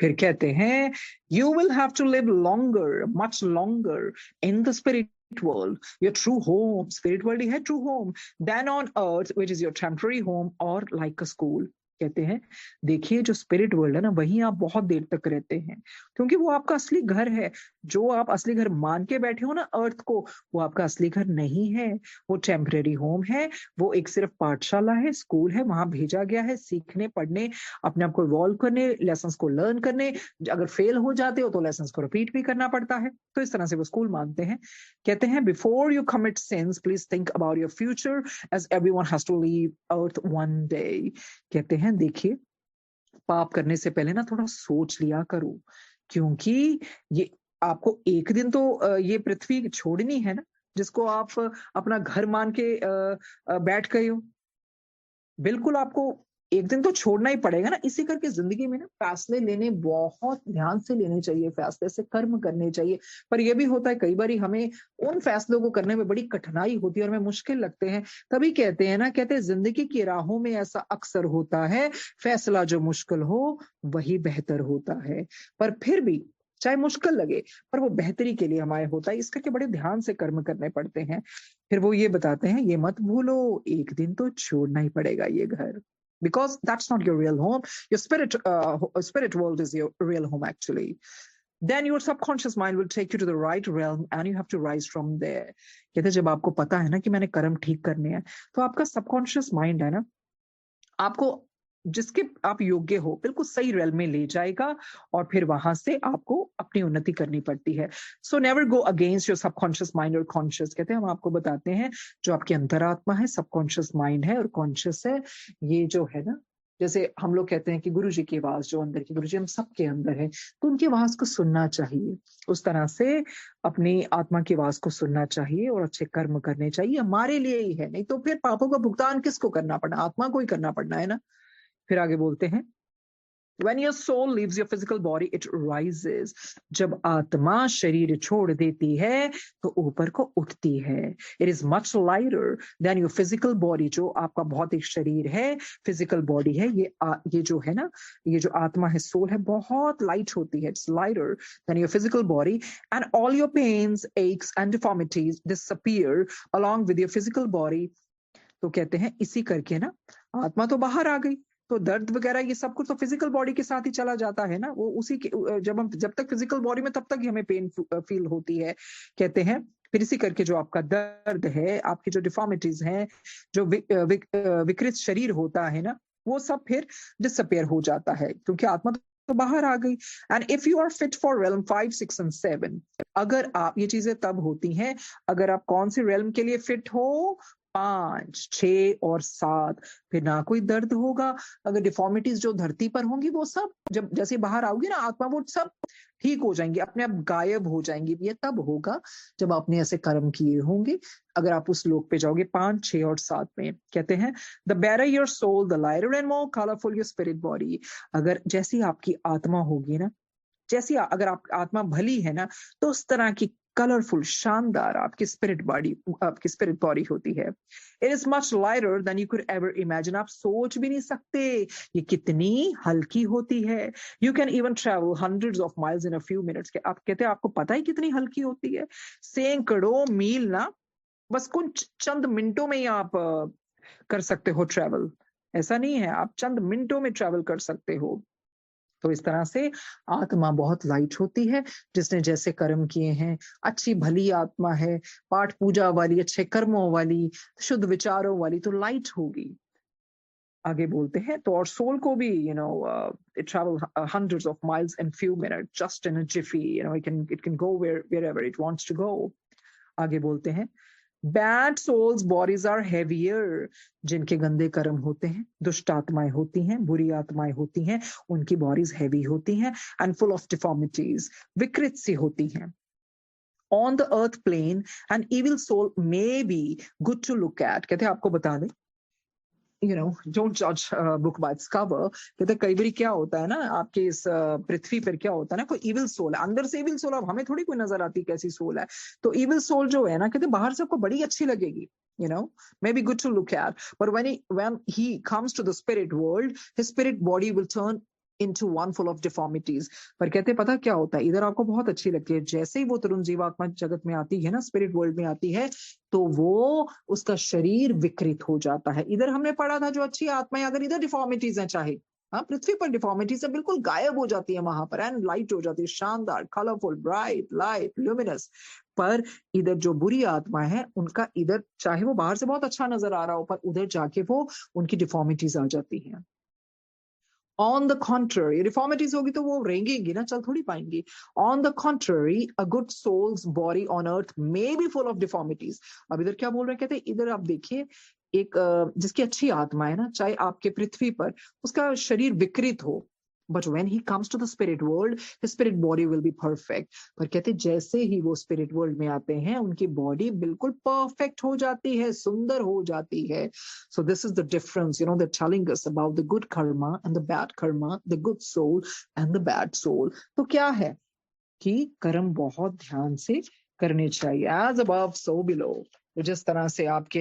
फिर कहते हैं you will have to live longer, much longer in the spirit world, your true home, spirit world है true home, than on earth which is your temporary home or like a school। कहते हैं देखिए जो spirit world है ना, वहीं आप बहुत देर तक रहते हैं, क्योंकि वो आपका असली घर है। जो आप असली घर मान के बैठे हो ना अर्थ को, वो आपका असली घर नहीं है, वो टेम्परेरी होम है, वो एक सिर्फ पाठशाला है, स्कूल है, वहां भेजा गया है सीखने, पढ़ने, अपने आप को इवॉल्व करने, लेसन्स को लर्न करने। अगर फेल हो जाते हो तो लेसन्स को रिपीट भी करना पड़ता है, तो इस तरह से वो स्कूल मानते हैं। कहते हैं before you commit sins please think about your future as everyone has to leave earth one day. कहते हैं देखिए पाप करने से पहले ना थोड़ा सोच लिया करो, क्योंकि ये आपको एक दिन तो ये पृथ्वी छोड़नी है ना, जिसको आप अपना घर मान के बैठ गए हो। बिल्कुल आपको एक दिन तो छोड़ना ही पड़ेगा ना। इसी करके जिंदगी में ना फैसले लेने बहुत ध्यान से लेने चाहिए, फैसले से कर्म करने चाहिए। पर यह भी होता है कई बार हमें उन फैसलों को करने में बड़ी कठिनाई होती है और हमें मुश्किल लगते हैं। तभी कहते हैं ना, कहते हैं जिंदगी की राहों में ऐसा अक्सर होता है, फैसला जो मुश्किल हो वही बेहतर होता है। पर फिर भी चाहे मुश्किल लगे, पर वो बेहतरी के लिए हमारे होता है। इस करके बड़े ध्यान से कर्म करने पड़ते हैं। फिर वो ये बताते हैं, ये मत भूलो एक दिन तो छोड़ना ही पड़ेगा ये घर, because that's not your real home. Your spirit world is your real home actually. Then your subconscious mind will take you to the right realm and you have to rise from there. कहते हैं जब आपको पता है ना कि मैंने कर्म ठीक करने हैं, तो आपका सबकॉन्शियस माइंड है ना, आपको जिसके आप योग्य हो बिल्कुल सही रेल में ले जाएगा और फिर वहां से आपको अपनी उन्नति करनी पड़ती है। So never go against your subconscious mind और कॉन्शियस। कहते हैं हम आपको बताते हैं जो आपकी अंतरात्मा है, सबकॉन्शियस माइंड है और कॉन्शियस है, ये जो है ना, जैसे हम लोग कहते हैं कि गुरु जी की आवाज जो अंदर की, गुरु जी हम सबके अंदर है, तो उनकी आवाज को सुनना चाहिए। उस तरह से अपनी आत्मा की आवाज को सुनना चाहिए और अच्छे कर्म करने चाहिए। हमारे लिए ही है, नहीं तो फिर पापों का भुगतान किसको करना पड़ना, आत्मा को ही करना पड़ना है ना। फिर आगे बोलते हैं, When your soul leaves your physical body, it rises. जब आत्मा शरीर छोड़ देती है तो ऊपर को उठती है। It is much lighter than your physical body. जो आपका भौतिक शरीर है, physical body है, ये जो है ना, ये जो आत्मा है, soul है, बहुत light होती है। It's lighter than your physical body, and all your pains, aches, and deformities disappear along with your physical body. तो कहते हैं इसी करके ना आत्मा तो बाहर आ गई, तो दर्द वगैरह ये सब कुछ तो फिजिकल बॉडी के साथ ही चला जाता है ना। वो उसी के जब तक फिजिकल बॉडी में तब तक ही हमें पेन फील होती है। कहते हैं फिर इसी करके जो आपका दर्द है, आपकी जो डिफॉर्मिटीज हैं, जो विकृत शरीर होता है ना, वो सब फिर डिसअपियर हो जाता है क्योंकि आत्मा तो बाहर आ गई। And if you are fit for realm 5, 6 and 7, अगर आप, ये चीजें तब होती हैं अगर आप कौन सी रेलम के लिए फिट हो, 5, 6 और 7, फिर ना कोई दर्द होगा। अगर डिफॉर्मिटीज जो धरती पर होंगी वो सब जब जैसे बाहर आओगी ना आत्मा, वो सब ठीक हो जाएंगी, अपने आप गायब हो जाएंगी। ये तब होगा जब आपने ऐसे कर्म किए होंगे, अगर आप उस लोक पे जाओगे 5, 6 और 7 में। कहते हैं the better your soul the lighter and more colourful your spirit body. अगर जैसी आपकी आत्मा होगी ना, जैसी अगर आप आत्मा भली है ना, तो उस तरह की कलरफुल, शानदार आपकी स्पिरिट बॉडी होती है। It is much lighter than you could ever imagine. आप सोच भी नहीं सकते ये कितनी हल्की होती है। You can even travel hundreds of miles in a few minutes. आप कहते हैं आपको पता है कितनी हल्की होती है? सैकड़ों मील ना बस कुछ चंद मिनटों में ही आप कर सकते हो ट्रेवल। ऐसा नहीं है, आप चंद मिनटों में ट्रेवल कर सकते हो। तो इस तरह से आत्मा बहुत लाइट होती है, जिसने जैसे कर्म किए हैं, अच्छी भली आत्मा है, पाठ पूजा वाली, अच्छे कर्मों वाली, शुद्ध विचारों वाली, तो लाइट होगी। आगे बोलते हैं तो और सोल को भी it travel hundreds of miles in few minutes, just in a jiffy, it can go wherever it wants to go. आगे बोलते हैं Bad souls bodies are heavier. जिनके गंदे कर्म होते हैं, दुष्ट आत्माएं होती हैं, बुरी आत्माएं होती हैं, उनकी बॉडीज हैवी होती हैं and full of deformities, विकृत सी होती हैं। On the earth plane, an evil soul may be good to look at. कहते हैं आपको बता दें, don't judge a book by its cover. कहते कई बार क्या होता है ना, आपके इस पृथ्वी पर क्या होता है ना, कोई इविल सोल है, अंदर से इविल सोल, अब हमें थोड़ी कोई नजर आती कैसी सोल है। तो इविल सोल जो है ना, कहते बाहर से आपको बड़ी अच्छी लगेगी, may be good to look at, but when he comes to the spirit world, his spirit body will turn into one full of deformities. पर कहते पता क्या होता है, इधर आपको बहुत अच्छी लगती है, जैसे ही वो तरुण जीवात्मा जगत में आती है ना, स्पिरिट वर्ल्ड में आती है, तो वो उसका शरीर विकृत हो जाता है। इधर हमने पढ़ा था जो अच्छी आत्माएं, अगर इधर डिफॉर्मिटीज हैं, चाहे पृथ्वी पर डिफॉर्मिटीज है, बिल्कुल गायब हो जाती है वहां पर, एंड लाइट हो जाती है, शानदार, कलरफुल, ब्राइट, लाइट, ल्यूमिनस। पर इधर जो बुरी आत्मा है, उनका इधर चाहे वो बाहर से बहुत अच्छा नजर आ रहा हो, पर उधर जाके वो उनकी डिफॉर्मिटीज आ जाती है। On the contrary, deformities होगी तो वो रेंगेंगी ना, चल थोड़ी पाएंगी। On the contrary, a good soul's body on earth may be full of deformities. अब इधर क्या बोल रहे हैं, कहते हैं इधर आप देखिए, एक जिसकी अच्छी आत्मा है ना, चाहे आपके पृथ्वी पर उसका शरीर विकृत हो, But when he comes to the spirit world, his spirit body will be perfect. पर कहते जैसे ही वो spirit world में आते हैं, उनकी body बिल्कुल perfect हो जाती है, सुंदर हो जाती है. So this is the difference, they're telling us about the good karma and the bad karma, the good soul and the bad soul. तो क्या है कि कर्म बहुत ध्यान से करने चाहिए. As above, so below. तो जिस तरह से आपके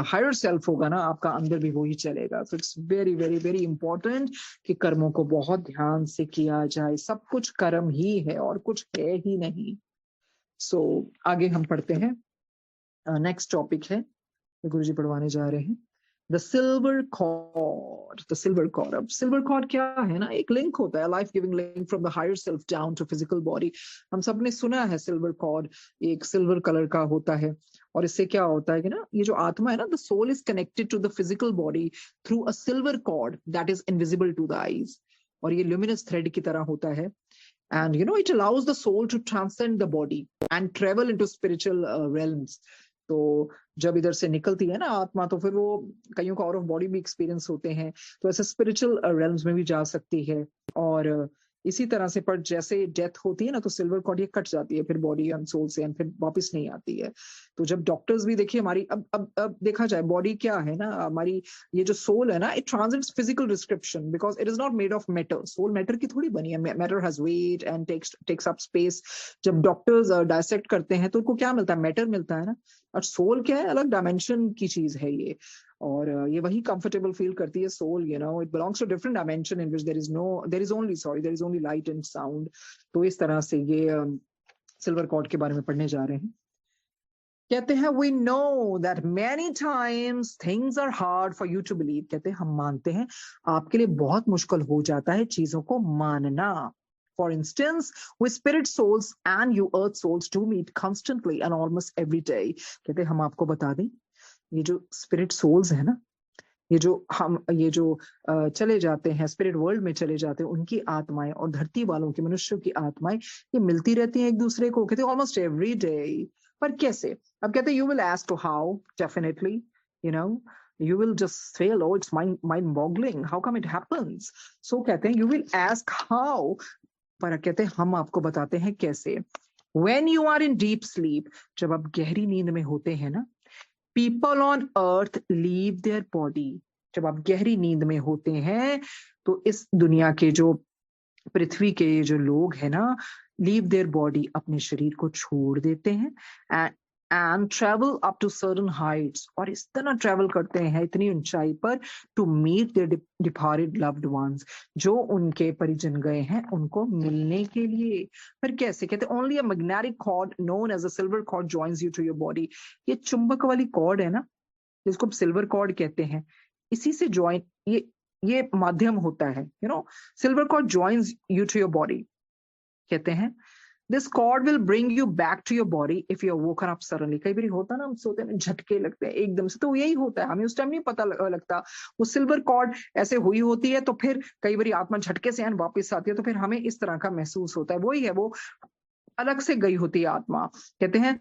हायर सेल्फ होगा ना, आपका अंदर भी वही चलेगा. So it's very very very important कि कर्मों को बहुत ध्यान से किया जाए. सब कुछ कर्म ही है और कुछ है ही नहीं. सो आगे हम पढ़ते हैं. नेक्स्ट टॉपिक है, गुरुजी पढ़वाने जा रहे हैं, the silver cord. The silver cord. अब सिल्वर कॉर्ड क्या है ना, एक लिंक होता है, life giving link from the higher self down to physical body. हम सब ने सुना है सिल्वर कॉर्ड एक सिल्वर कलर का होता है. और इससे क्या होता है कि ना, ये जो आत्मा है ना, the soul is connected to the physical body through a silver cord that is invisible to the eyes. और ये ल्यूमिनस थ्रेड की तरह होता है. And it allows the soul to transcend the body and travel into spiritual realms. तो जब इधर से निकलती है ना आत्मा, तो फिर वो कईयों को आउट ऑफ बॉडी भी एक्सपीरियंस होते हैं, तो ऐसे स्पिरिचुअल रेल्म्स में भी जा सकती है. और इसी तरह से पर जैसे डेथ होती है ना, तो सिल्वर कॉर्ड ये कट जाती है फिर बॉडी एंड सोल से, एंड फिर वापस नहीं आती है. तो जब डॉक्टर्स भी देखिए हमारी, अब देखा जाए बॉडी क्या है ना, हमारी ये जो सोल है ना, it transits physical description because it is not made of matter. Soul matter की थोड़ी बनी है. Matter has weight and takes up space. जब डॉक्टर्स डायसेक्ट करते हैं तो उनको क्या मिलता है, मैटर मिलता है ना. और सोल क्या है, अलग डायमेंशन की चीज है ये. और ये वही कंफर्टेबल फील करती है soul. It belongs to different dimension in which there is only light and sound. तो इस तरह से ये सिल्वर कॉर्ड के बारे में पढ़ने जा रहे हैं. कहते हैं we know that many times things are hard for you to believe. कहते हैं हम मानते हैं आपके लिए बहुत मुश्किल हो जाता है चीजों को मानना. For instance, we spirit souls and you earth souls do meet constantly and almost every day. कहते हैं हम आपको बता दें, ये जो स्पिरिट सोल्स है ना, ये जो चले जाते हैं स्पिरिट वर्ल्ड में चले जाते हैं, उनकी आत्माएं और धरती वालों की, मनुष्यों की आत्माएं, ये मिलती रहती हैं एक दूसरे को. कहते हैं ऑलमोस्ट एवरी डे. पर कैसे? अब कहते हैं you will ask to how. Definitely you will just say, oh, it's mind boggling, how come it happens. So कहते हैं you will ask how, पर कहते हैं हम आपको बताते हैं कैसे. When you are in deep sleep, जब आप गहरी नींद में होते हैं ना, people on earth leave their body. जब आप गहरी नींद में होते हैं तो इस दुनिया के जो पृथ्वी के जो लोग हैं ना, leave their body, अपने शरीर को छोड़ देते हैं and travel up to certain heights. और इस तरह ट्रेवल करते हैं इतनी ऊंचाई पर to meet their departed loved ones. जो उनके परिजन गए हैं उनको मिलने के लिए. पर कैसे? कहते हैं only a magnetic cord known as a silver cord joins you to your body. ये चुंबक वाली कॉर्ड है ना, जिसको सिल्वर कॉर्ड कहते हैं, इसी से ज्वाइन, ये माध्यम होता है. Silver cord joins you to your body. कहते हैं This cord will bring you back to your body if you are woken up suddenly. कई बार होता ना, हम सोते हैं झटके लगते हैं एकदम से, तो यही होता है, हमें उस टाइम नहीं पता लगता. वो सिल्वर कॉर्ड ऐसे हुई होती है, तो फिर कई बार आत्मा झटके से वापस आती है, तो फिर हमें इस तरह का महसूस होता है. वही है, वो अलग से गई होती है आत्मा. कहते हैं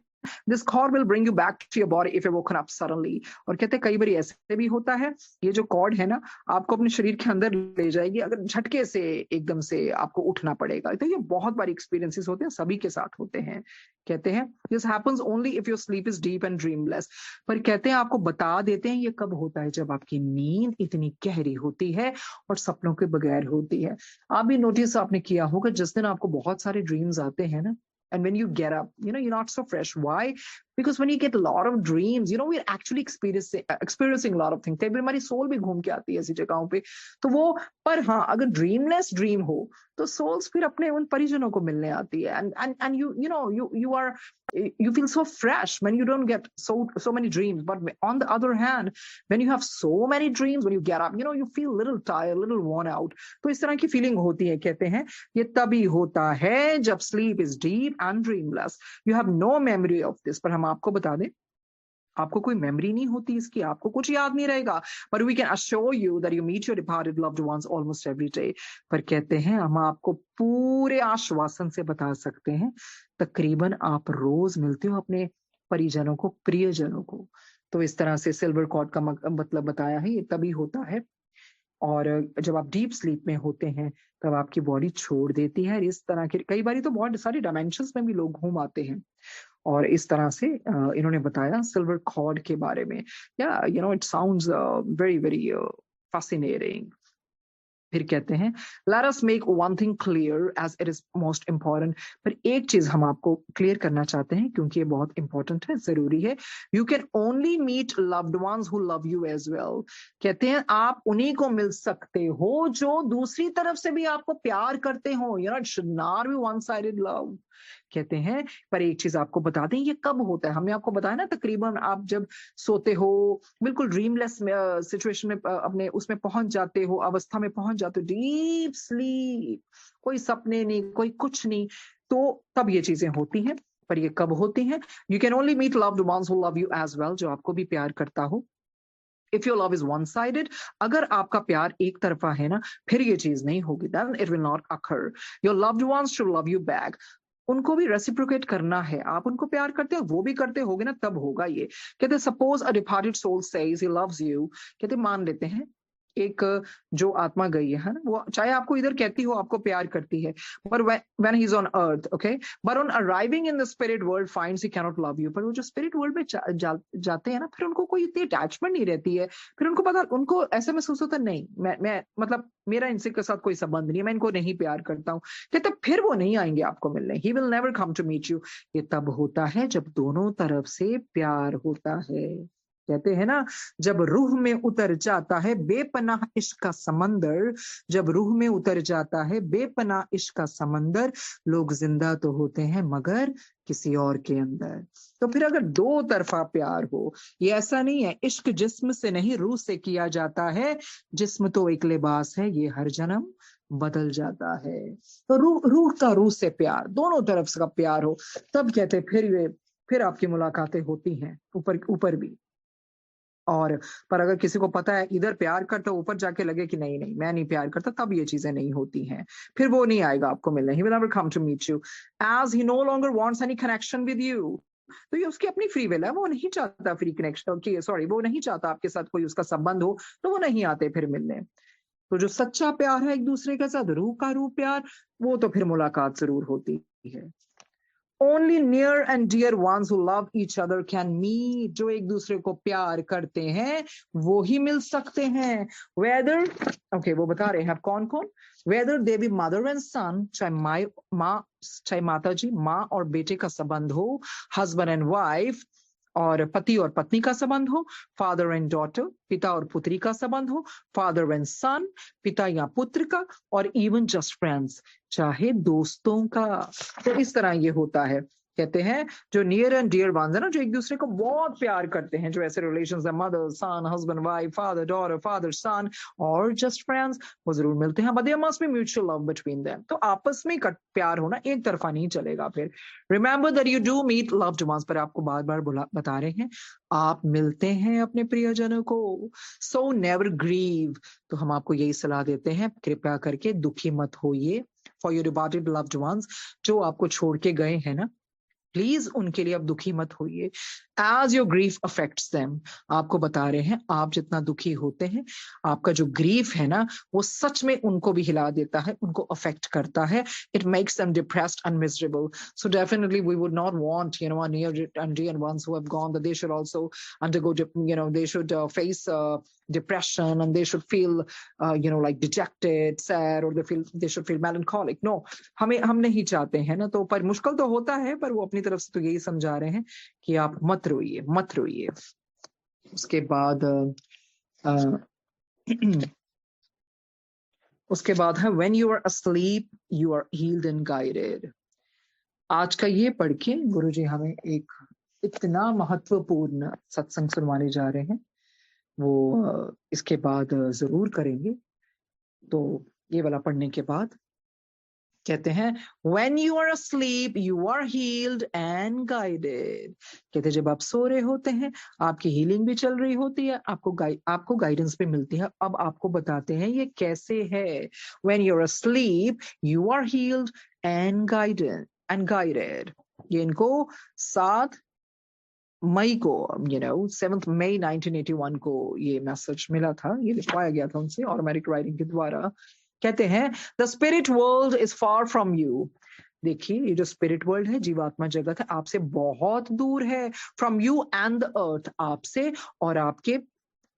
This cord will bring you back to your body if you're woken up suddenly. और कहते हैं कई बार ऐसे भी होता है, ये जो कॉर्ड है ना, आपको अपने शरीर के अंदर ले जाएगी अगर झटके से एकदम से आपको उठना पड़ेगा. तो ये बहुत बार एक्सपीरियंसेस होते हैं, सभी के साथ होते हैं. कहते हैं This happens only if your sleep is deep and dreamless. पर कहते हैं आपको बता देते हैं ये कब होता है, जब आपकी नींद इतनी गहरी होती है और सपनों के बगैर होती है. आप भी नोटिस आपने किया होगा, जिस दिन आपको बहुत सारे ड्रीम्स आते हैं ना, and when you get up, you're not so fresh. Why? Because when you get a lot of dreams, we're actually experiencing a lot of things. कई बार हमारी सोल भी घूम के आती है ऐसी जगहों पे. तो वो, पर हाँ, अगर ड्रीमलेस ड्रीम हो तो सोल्स फिर अपने उन परिजनों को मिलने आती है. and you feel so fresh when you don't get so many dreams. But on the other hand, when you have so many dreams, when you get up, you feel a little tired, a little worn out. तो इस तरह की feeling होती है. कहते हैं ये तभी होता है जब sleep is deep and dreamless. You have no memory of this. पर हम आपको बता दें, आपको कोई मेमोरी नहीं होती इसकी, आपको कुछ याद नहीं रहेगा. But we can assure you that you meet your departed loved ones almost every day. पर कहते हैं हम आपको पूरे आश्वासन से बता सकते हैं, तकरीबन आप रोज मिलते हो अपने परिजनों को, प्रियजनों को. तो इस तरह से सिल्वर कॉर्ड का मतलब बताया है, ये तभी होता है. और जब आप डीप स्लीप में होते हैं तब आपकी बॉडी छोड़ देती है। इस तरह के कई बार तो बहुत सारी डायमेंशंस में भी लोग घूम आते हैं। और इस तरह से इन्होंने बताया सिल्वर कॉर्ड के बारे में। या it sounds very very fascinating। फिर कहते हैं let us make one thing clear as it is most important। पर एक चीज हम आपको क्लियर करना चाहते हैं क्योंकि ये बहुत इंपॉर्टेंट है, जरूरी है। You can only meet loved ones who love you as well। कहते हैं आप उन्हीं को मिल सकते हो जो दूसरी तरफ से भी आपको प्यार करते हो। it should not be one-sided love। कहते हैं पर एक चीज आपको बता दें, ये कब होता है? हमने आपको बताया ना, तकरीबन आप जब सोते हो बिल्कुल ड्रीमलेस सिचुएशन में अपने उसमें पहुंच जाते हो, अवस्था में पहुंच जाते हो, डीप स्लीप, कोई सपने नहीं, कोई कुछ नहीं, तो तब ये चीजें होती हैं। पर ये कब होती हैं? You can only meet loved ones who love you as well, जो आपको भी प्यार करता हो। If your love is one sided, अगर आपका प्यार एक तरफा है ना, फिर ये चीज नहीं होगी। Then it will not occur. Your loved ones should love you back. उनको भी रेसिप्रोकेट करना है। आप उनको प्यार करते हो, वो भी करते होगे ना, तब होगा ये। कहते suppose a departed soul says he loves you. कहते मान लेते हैं एक जो आत्मा गई है ना, वो चाहे आपको इधर कहती हो आपको प्यार करती है, पर when he is on earth, okay, but on arriving in the spirit world finds he cannot love you। पर वो जो स्पिरिट वर्ल्ड में जाते हैं ना, फिर उनको कोई इतनी अटैचमेंट नहीं रहती है। फिर उनको पता, उनको ऐसे महसूस होता नहीं, मैं मतलब मेरा इनसे के साथ कोई संबंध नहीं है, मैं इनको नहीं प्यार करता हूँ। कहते फिर वो नहीं आएंगे आपको मिलने। he will never come to meet you। ये तब होता है जब दोनों तरफ से प्यार होता है। कहते हैं ना, जब रूह में उतर जाता है बेपनाह इश्क का समंदर, जब रूह में उतर जाता है बेपनाह इश्क का समंदर, लोग जिंदा तो होते हैं मगर किसी और के अंदर। तो फिर अगर दो तरफा प्यार हो, ये ऐसा नहीं है इश्क जिस्म से नहीं रूह से किया जाता है। जिस्म तो एक लिबास है, ये हर जन्म बदल जाता है। तो रूह का रूह से प्यार, दोनों तरफ से का प्यार हो, तब कहते फिर आपकी मुलाकातें होती हैं ऊपर भी। और पर अगर किसी को पता है इधर प्यार करता, ऊपर जाके लगे कि नहीं नहीं मैं नहीं प्यार करता, तब ये चीजें नहीं होती हैं। फिर वो नहीं आएगा आपको मिलने। he will never come to meet you as he no longer wants any connection with you। तो ये उसकी अपनी फ्री विल है, वो नहीं चाहता फ्री कनेक्शन, सॉरी वो नहीं चाहता आपके साथ कोई उसका संबंध हो, तो वो नहीं आते फिर मिलने। तो जो सच्चा प्यार है एक दूसरे के साथ, रूह का रूह प्यार, वो तो फिर मुलाकात जरूर होती है। Only near and dear ones who love each other can meet। जो एक दूसरे को प्यार करते हैं वो ही मिल सकते हैं। Whether, okay, वो बता रहे हैं आप कौन कौन। Whether they be mother and son, चाहे माता जी माँ और बेटे का संबंध हो, husband and wife, और पति और पत्नी का संबंध हो, फादर एंड डॉटर, पिता और पुत्री का संबंध हो, फादर एंड सन, पिता या पुत्र का, और इवन जस्ट फ्रेंड्स, चाहे दोस्तों का। तो इस तरह ये होता है। कहते हैं जो नियर एंड डियर वंस है ना, जो एक दूसरे को बहुत प्यार करते हैं, जो ऐसे रिलेशंस है, mother son, husband wife, father daughter, father son, और जस्ट फ्रेंड्स, वो जरूर मिलते हैं। But there must be mutual love between them. तो आपस में प्यार होना एक तरफा नहीं चलेगा। फिर remember that you do meet loved ones, पर आपको बार बार बता रहे हैं आप मिलते हैं अपने प्रियजनों को। So never grieve. तो हम आपको यही सलाह देते हैं, कृपया करके दुखी मत होइए। For your departed loved ones, जो आपको छोड़ के गए हैं ना, प्लीज उनके लिए अब दुखी मत होइए। As your grief affects them, आपको बता रहे हैं आप जितना दुखी होते हैं, आपका जो ग्रीफ है ना, वो सच में उनको भी हिला देता है, उनको अफेक्ट करता है। It makes them depressed and miserable. So definitely we would not want our near and dear ones who have gone, that they should also undergo, they should face depression, and they should feel like dejected, sad, or they should feel melancholic। No, हम नहीं चाहते हैं ना। तो पर मुश्किल तो होता है, पर वो अपनी तरफ से तो यही समझा रहे हैं कि आप मत रोइए, मत रोइए। उसके बाद उसके बाद है when you are asleep you are healed and guided। आज का ये पढ़ के गुरुजी हमें एक इतना महत्वपूर्ण सत्संग सुनवाने जा रहे हैं, वो इसके बाद जरूर करेंगे। तो ये वाला पढ़ने के बाद कहते हैं when you are asleep you are healed and guided। कहते जब आप सो रहे होते हैं आपकी हीलिंग भी चल रही होती है, आपको गाइडेंस भी मिलती है। अब आपको बताते हैं ये कैसे है। when you are asleep you are healed and guided। ये इनको 7 मई को 7 मई 1981 को ये मैसेज मिला था, ये लिखवाया गया था उनसे ऑटोमेटिक राइटिंग के द्वारा। कहते हैं the spirit world is far from you. देखिए ये जो स्पिरिट वर्ल्ड है, जीवात्मा जगत है, आपसे बहुत दूर है। From you and the earth, आपसे और आपके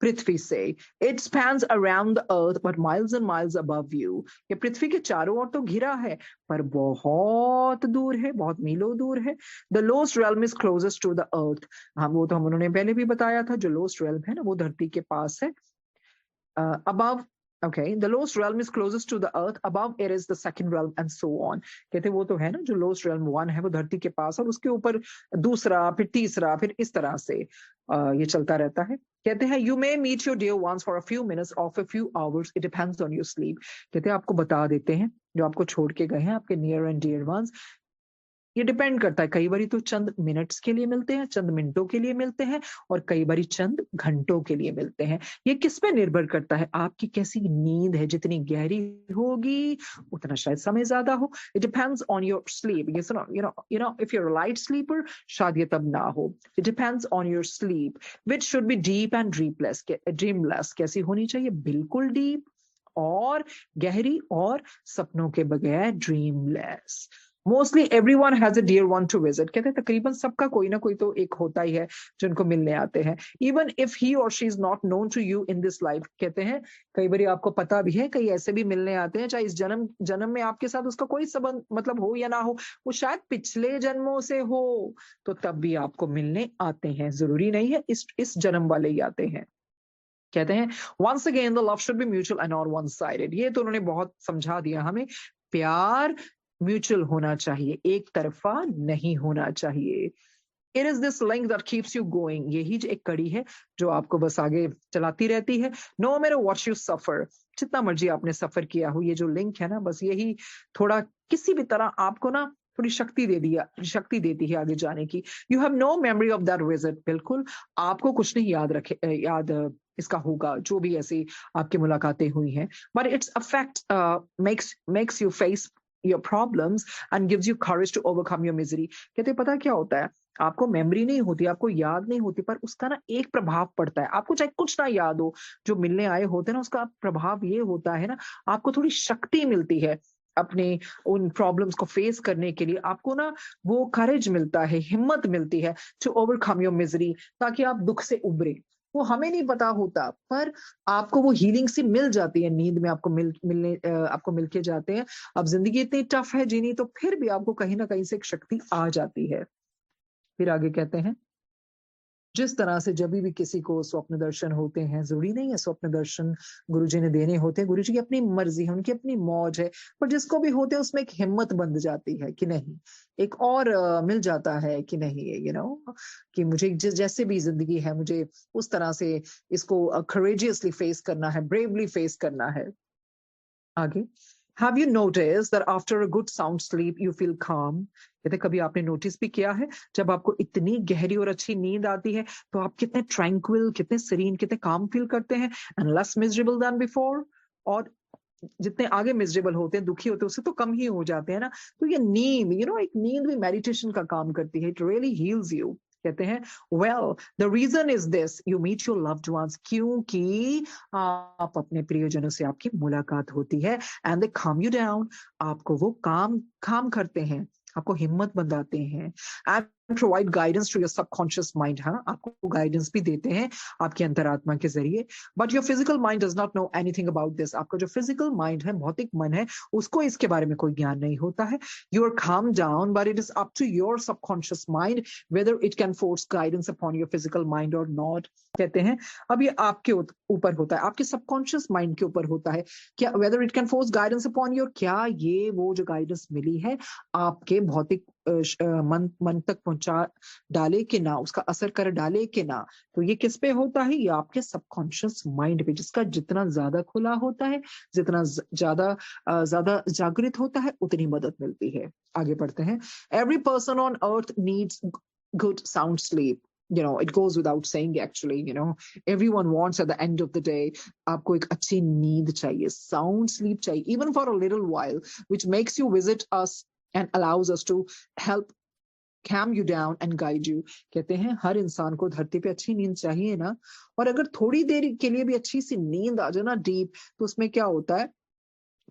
पृथ्वी से। It spans around the earth but miles and miles above you. ये पृथ्वी के चारों ओर तो घिरा है पर बहुत दूर है, बहुत मीलों दूर है। The lost realm is closest to the earth. वो तो हम उन्होंने पहले भी बताया था, जो लोस्ट रेल्म है ना वो धरती के पास है। above, okay, the lowest realm is closest to the earth, above it is the second realm and so on। कहते वो तो है ना, जो lowest realm 1 है वो धरती के पास, और उसके ऊपर दूसरा, फिर तीसरा, फिर इस तरह से ये चलता रहता है। कहते हैं you may meet your dear ones for a few minutes or a few hours, it depends on your sleep। कहते हैं आपको बता देते हैं जो आपको छोड़ के गए हैं, आपके near and dear ones, ये डिपेंड करता है, कई बारी तो चंद मिनट्स के लिए मिलते हैं, चंद मिनटों के लिए मिलते हैं, और कई बारी चंद घंटों के लिए मिलते हैं। ये किस पे निर्भर करता है, आपकी कैसी नींद है, जितनी गहरी होगी उतना शायद समय ज्यादा हो। It depends on your sleep. If you're light sleeper शायद ये तब ना हो। It depends on your sleep which should be deep and dreamless. कैसी होनी चाहिए, बिल्कुल डीप और गहरी, और सपनों के बगैर dreamless. Mostly everyone has a dear one to visit. कहते हैं तकरीबन सबका कोई ना कोई तो एक होता ही है जिनको मिलने आते हैं। Even if he or she is not known to you in this life. कहते हैं कई बार आपको पता भी है, कई ऐसे भी मिलने आते हैं, चाहे इस जन्म में आपके साथ उसका कोई संबंध मतलब हो या ना हो, वो शायद पिछले जन्मों से हो, तो तब भी आपको मिलने आते हैं। जरूरी नहीं है इस जन्म वाले ही आते हैं। कहते हैं once again the love should be mutual and not one sided। ये तो उन्होंने बहुत समझा दिया हमें, प्यार म्यूचुअल होना चाहिए, एक तरफा नहीं होना चाहिए। It is this link that keeps you going। यही जो एक कड़ी है जो आपको बस आगे चलाती रहती है। No matter what you suffer, जितना मर्जी आपने सफर किया हो, ये जो लिंक है ना, बस यही थोड़ा किसी भी तरह आपको ना थोड़ी शक्ति देती है आगे जाने की। You have no memory of that visit। बिल्कुल आपको कुछ नहीं याद इसका होगा, जो भी ऐसी आपकी मुलाकातें हुई हैं। But its effect makes you face your problems and gives you courage to overcome your misery। कहते पता क्या होता है, आपको मेमोरी नहीं होती, आपको याद नहीं होती, पर उसका ना एक प्रभाव पड़ता है। आपको चाहे कुछ ना याद हो, जो मिलने आए होते हैं ना, उसका प्रभाव ये होता है ना, आपको थोड़ी शक्ति मिलती है अपने उन प्रॉब्लम्स को फेस करने के लिए। आपको ना वो करेज मिलता है, हिम्मत मिलती है टू ओवरकम योर मिजरी, ताकि आप दुख से उबरे। वो हमें नहीं पता होता, पर आपको वो हीलिंग सी मिल जाती है, नींद में आपको आपको मिलके जाते हैं। अब जिंदगी इतनी टफ है जीनी, तो फिर भी आपको कहीं ना कहीं से एक शक्ति आ जाती है। फिर आगे कहते हैं जिस तरह से जब भी किसी को स्वप्न दर्शन होते हैं, जरूरी नहीं है स्वप्न दर्शन गुरुजी ने देने होते हैं, गुरुजी की अपनी मर्जी है, उनकी अपनी मौज है, पर जिसको भी होते हैं उसमें एक हिम्मत बंध जाती है कि नहीं, एक और मिल जाता है कि नहीं, कि मुझे जैसे भी जिंदगी है, मुझे उस तरह से इसको करेजियसली फेस करना है, ब्रेवली फेस करना है। आगे Have you noticed that after a good sound sleep you feel calm? कहते कभी आपने नोटिस भी किया है, जब आपको इतनी गहरी और अच्छी नींद आती है तो आप कितने ट्रैंक्विल, कितने सीरीन, कितने काम फील करते हैं, and less miserable than before। और जितने आगे मिजरेबल होते हैं, दुखी होते हैं, उससे तो कम ही हो जाते हैं ना। तो ये नींद, एक नींद भी मेडिटेशन का काम करती है। It really heals you. कहते हैं well the reason is this, you meet your loved ones, क्योंकि आप अपने प्रियजनों से आपकी मुलाकात होती है, एंड दे काम यू डाउन, आपको वो काम करते हैं, आपको हिम्मत बंधाते हैं, and provide guidance to your subconscious mind. हाँ, आपको गाइडेंस भी देते हैं आपकी अंतरात्मा के जरिए। But your physical mind does not know anything about this. आपका जो फिजिकल माइंड है, भौतिक मन है, उसको इसके बारे में कोई ज्ञान नहीं होता है। You are calm down, but it is up to your subconscious mind whether it can force guidance upon your physical mind or not. कहते हैं अब ये आपके ऊपर होता है, आपके सबकॉन्शियस माइंड के ऊपर होता है, क्या weather it can force guidance upon your, क्या ये वो जो गाइडेंस मिली है आपके भौतिक मन तक पहुंचा डाले कि ना, उसका असर कर डाले कि ना। तो ये किस पे होता है, ये आपके सबकॉन्शियस माइंड पे, जिसका जितना ज्यादा खुला होता है, जितना ज्यादा जागृत होता है, उतनी मदद मिलती है। आगे बढ़ते हैं। Every person on earth needs good sound sleep. It goes without saying actually, everyone wants at the end of the day, आपको एक अच्छी नींद चाहिए, sound sleep चाहिए, even for a little while, which makes you visit us and allows us to help calm you down and guide you। कहते हैं हर इंसान को धरती पे अच्छी नींद चाहिए ना, और अगर थोड़ी देर के लिए भी अच्छी सी नींद आ जाए ना डीप, तो उसमें क्या होता है,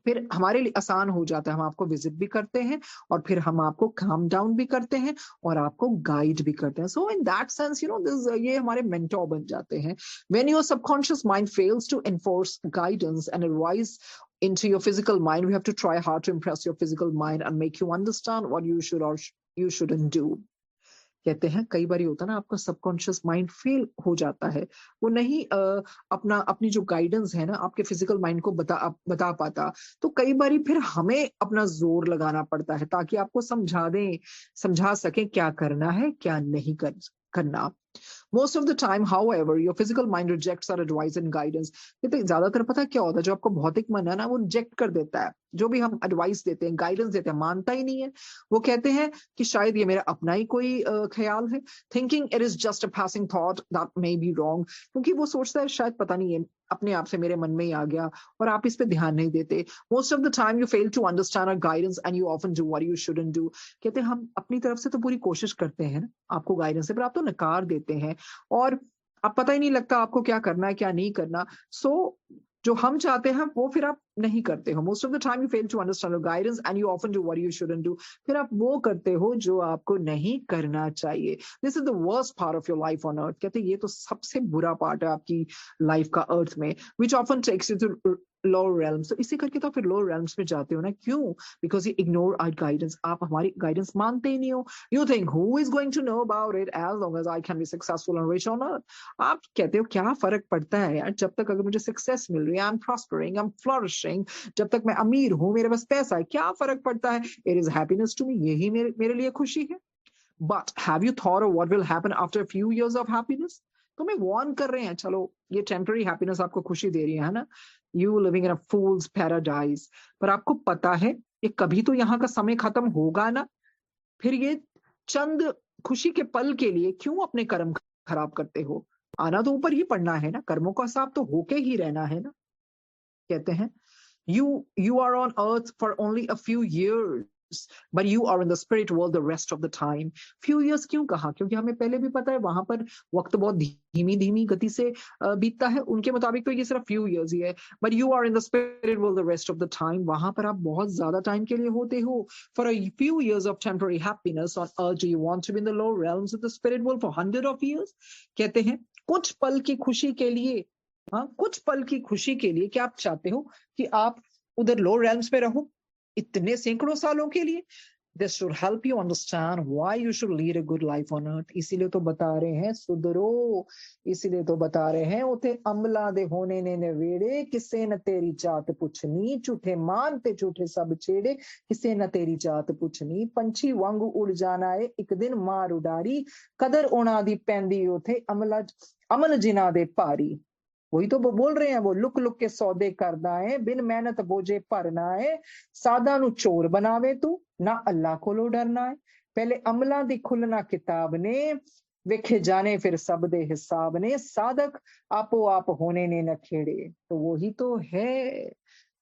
फिर हमारे लिए आसान हो जाता है। हम आपको विजिट भी करते हैं और फिर हम आपको काम डाउन भी करते हैं और आपको गाइड भी करते हैं। So in that sense you know this, ये हमारे मेंटोर बन जाते हैं। When your subconscious mind fails to enforce guidance and advice into your physical mind, we have to try hard to impress your physical mind and make you understand what you should or you shouldn't do। कहते हैं कई बार होता है ना, आपका subconscious mind fail हो जाता है, वो नहीं अपनी जो गाइडेंस है ना आपके फिजिकल माइंड को बता पाता। तो कई बार फिर हमें अपना जोर लगाना पड़ता है ताकि आपको समझा सके क्या करना है क्या नहीं करना। Most of the time, however, your physical mind rejects our advice and guidance। कहते ज्यादातर पता है क्या होता है, जो आपको भौतिक मन है ना वो रिजेक्ट कर देता है, जो भी हम एडवाइस देते हैं गाइडेंस देते हैं मानता ही नहीं है। वो कहते हैं कि शायद ये मेरा अपना ही कोई ख्याल है, thinking it is just a passing thought that may be wrong. क्योंकि वो सोचता है शायद पता नहीं है अपने आप से मेरे मन में ही आ गया और आप इस पे ध्यान नहीं देते। Most of the time you fail to understand our guidance and you often do what you shouldn't do. कहते हैं हम अपनी तरफ से तो पूरी कोशिश करते हैं ना आपको गाइडेंस से, पर आप तो नकार देते हैं और अब पता ही नहीं लगता आपको क्या करना है क्या नहीं करना। सो जो हम चाहते हैं वो फिर आप नहीं करते हो। Most of the time you fail to understand guidance and you often do what you shouldn't do. फिर आप वो करते हो जो आपको नहीं करना चाहिए। This is the worst part of your life on earth. कहते हैं ये तो सबसे बुरा पार्ट है आपकी लाइफ का अर्थ में, which often takes you to lower realms. तो इसी करके तो फिर लोअर रेल्म्स में जाते हो ना। क्यों? Because you ignore our guidance. आप हमारी गाइडेंस मानते ही नहीं हो। You think who is going to know about it as long as I can be successful and rich on earth. आप कहते हो क्या फर्क पड़ता है यार, जब तक अगर मुझे सक्सेस मिल रही है, I am prospering, I am flourishing, जब तक मैं अमीर हूं, मेरे पास पैसा है, क्या फर्क पड़ता है? It is happiness to me, यही मेरे लिए खुशी है। But have you thought of what will happen after a few years of happiness? तुम्हें वार्न कर रहे हैं, चलो ये टेम्पररी हैप्पीनेस आपको खुशी दे रही है ना, you living in a fools paradise. पर आपको पता है ये कभी तो यहाँ का समय खत्म होगा ना, फिर ये चंद खुशी के पल के लिए क्यों अपने कर्म खराब करते हो? आना तो ऊपर ही पड़ना है ना, कर्मों का हिसाब तो होके ही रहना है ना। कहते हैं you are on earth for only a few years but you are in the spirit world the rest of the time। few years क्यों कहा? क्योंकि हमें पहले भी पता है वहां पर वक्त बहुत धीमी धीमी गति से बीतता है। उनके मुताबिक तो ये सिर्फ few years ही है। but you are in the spirit world the rest of the time, वहां पर आप बहुत ज्यादा टाइम के लिए होते हो। for a few years of temporary happiness on earth do you want to be in the lower realms of the spirit world for 100 of years। कहते हैं कुछ पल की खुशी के लिए, हाँ कुछ पल की खुशी के लिए क्या आप चाहते हो कि आप उधर लो रेल्म्स में रहो इतने सैकड़ों सालों के लिए? This should help you understand why you should lead a good life on earth. इसीलिए तो बता रहे हैं सुधरो, इसीलिए तो बता रहे हैं उते अमला दे होने ने नवेड़े, किसे न तेरी जात पुछनी, झूठे मानते झूठे सब छेड़े, किसे न तेरी जात पुछनी, पंछी वांगू उड़ जाना है एक दिन मार उडारी, कदर ओना दी पैंदी उथे अमल जिना दे पारी। वही तो वो बोल रहे हैं, वो लुक लुक के सौदे करना है, बिन मेहनत बोझे भरना है, सादा नु चोर बनावे तू, ना अल्लाह को डरना है। पहले अमला दी खुलना किताब ने, वेखे जाने फिर सब दे हिसाब ने, साधक आपो आप होने ने न खेड़े। तो वही तो है,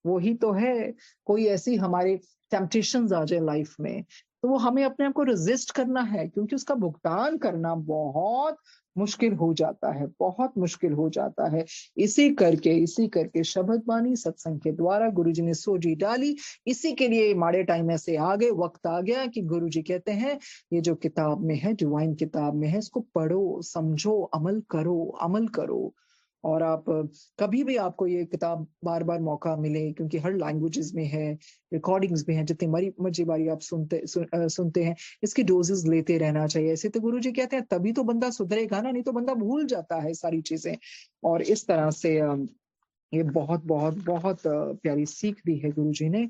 वही तो है। कोई ऐसी हमारे टेम्पटेशंस आ जाए लाइफ में तो वो हमें अपने आप को रेजिस्ट करना है, क्योंकि उसका भुगतान करना बहुत मुश्किल हो जाता है, बहुत मुश्किल हो जाता है। इसी करके शब्द बानी सत्संग के द्वारा गुरुजी ने सोजी डाली। इसी के लिए माड़े टाइम ऐसे आ गए, वक्त आ गया कि गुरुजी कहते हैं ये जो किताब में है, डिवाइन किताब में है, इसको पढ़ो, समझो, अमल करो। और आप कभी भी आपको ये किताब बार बार मौका मिले, क्योंकि हर लैंग्वेजेस में है, रिकॉर्डिंग्स में है, जितनी मर्जी बारी आप सुनते हैं, इसकी डोजेस लेते रहना चाहिए। ऐसे तो गुरुजी कहते हैं तभी तो बंदा सुधरेगा ना, नहीं तो बंदा भूल जाता है सारी चीजें। और इस तरह से ये बहुत बहुत बहुत प्यारी सीख दी है गुरुजी ने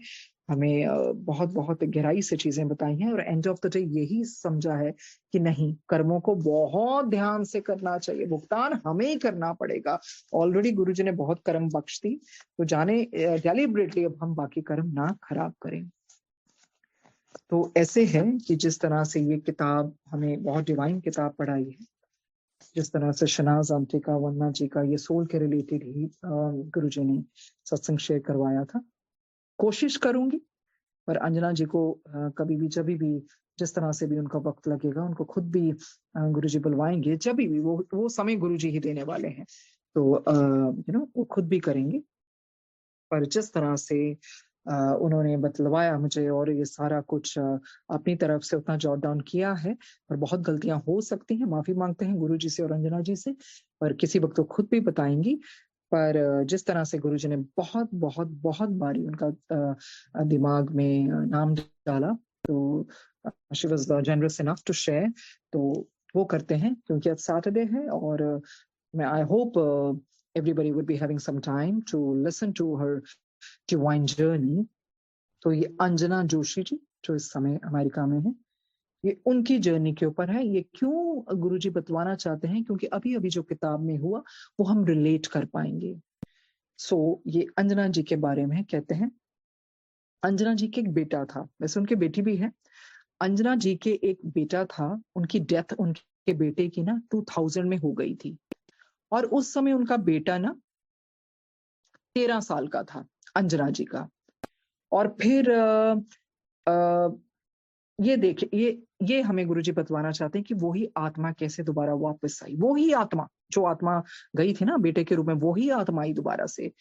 हमें, बहुत बहुत गहराई से चीजें बताई हैं। और एंड ऑफ द डे यही समझा है कि नहीं, कर्मों को बहुत ध्यान से करना चाहिए, भुगतान हमें ही करना पड़ेगा। ऑलरेडी गुरुजी ने बहुत कर्म बख्श दी, तो जाने डेलिबरेटली अब हम बाकी कर्म ना खराब करें। तो ऐसे है कि जिस तरह से ये किताब हमें बहुत डिवाइन किताब पढ़ाई है, जिस तरह से शनाज आंटी का, वन्ना जी का ये सोल के रिलेटेड ही गुरुजी ने सत्संग शेयर करवाया था। कोशिश करूंगी, पर अंजना जी को कभी भी जब भी जिस तरह से भी उनका वक्त लगेगा, उनको खुद भी गुरुजी बुलवाएंगे, जब भी वो समय गुरुजी ही देने वाले हैं। तो वो खुद भी करेंगे। पर जिस तरह से उन्होंने बतलवाया मुझे, और ये सारा कुछ अपनी तरफ से उतना जॉट डाउन किया है, पर बहुत गलतियां हो सकती हैं, माफी मांगते हैं गुरुजी से और अंजना जी से, पर किसी वक्त तो खुद भी बताएंगी। पर जिस तरह से गुरुजी ने बहुत बहुत बहुत बारी उनका दिमाग में नाम डाला, तो she was generous enough to share. तो वो करते हैं, क्योंकि आज सैटरडे है, और मैं I hope everybody would be having some time to listen to her divine journey. तो ये अंजना जोशी जी, जो इस समय अमेरिका में है, ये उनकी जर्नी के ऊपर है। ये क्यों गुरुजी बतवाना चाहते हैं, क्योंकि अभी अभी जो किताब में हुआ वो हम रिलेट कर पाएंगे। सो ये अंजना जी के बारे में कहते हैं। अंजना जी के एक बेटा था, वैसे उनकी बेटी भी है। अंजना जी के एक बेटा था, उनकी डेथ उनके बेटे की ना 2000 में हो गई थी, और उस समय उनका बेटा ना 13 साल का था, अंजना जी का। और फिर ये देखिए, ये हमें गुरुजी बतवाना चाहते हैं कि वही आत्मा कैसे दोबारा वापस आई। वही आत्मा, जो आत्मा गई थी ना बेटे के रूप में, वही आत्मा आई दोबारा से।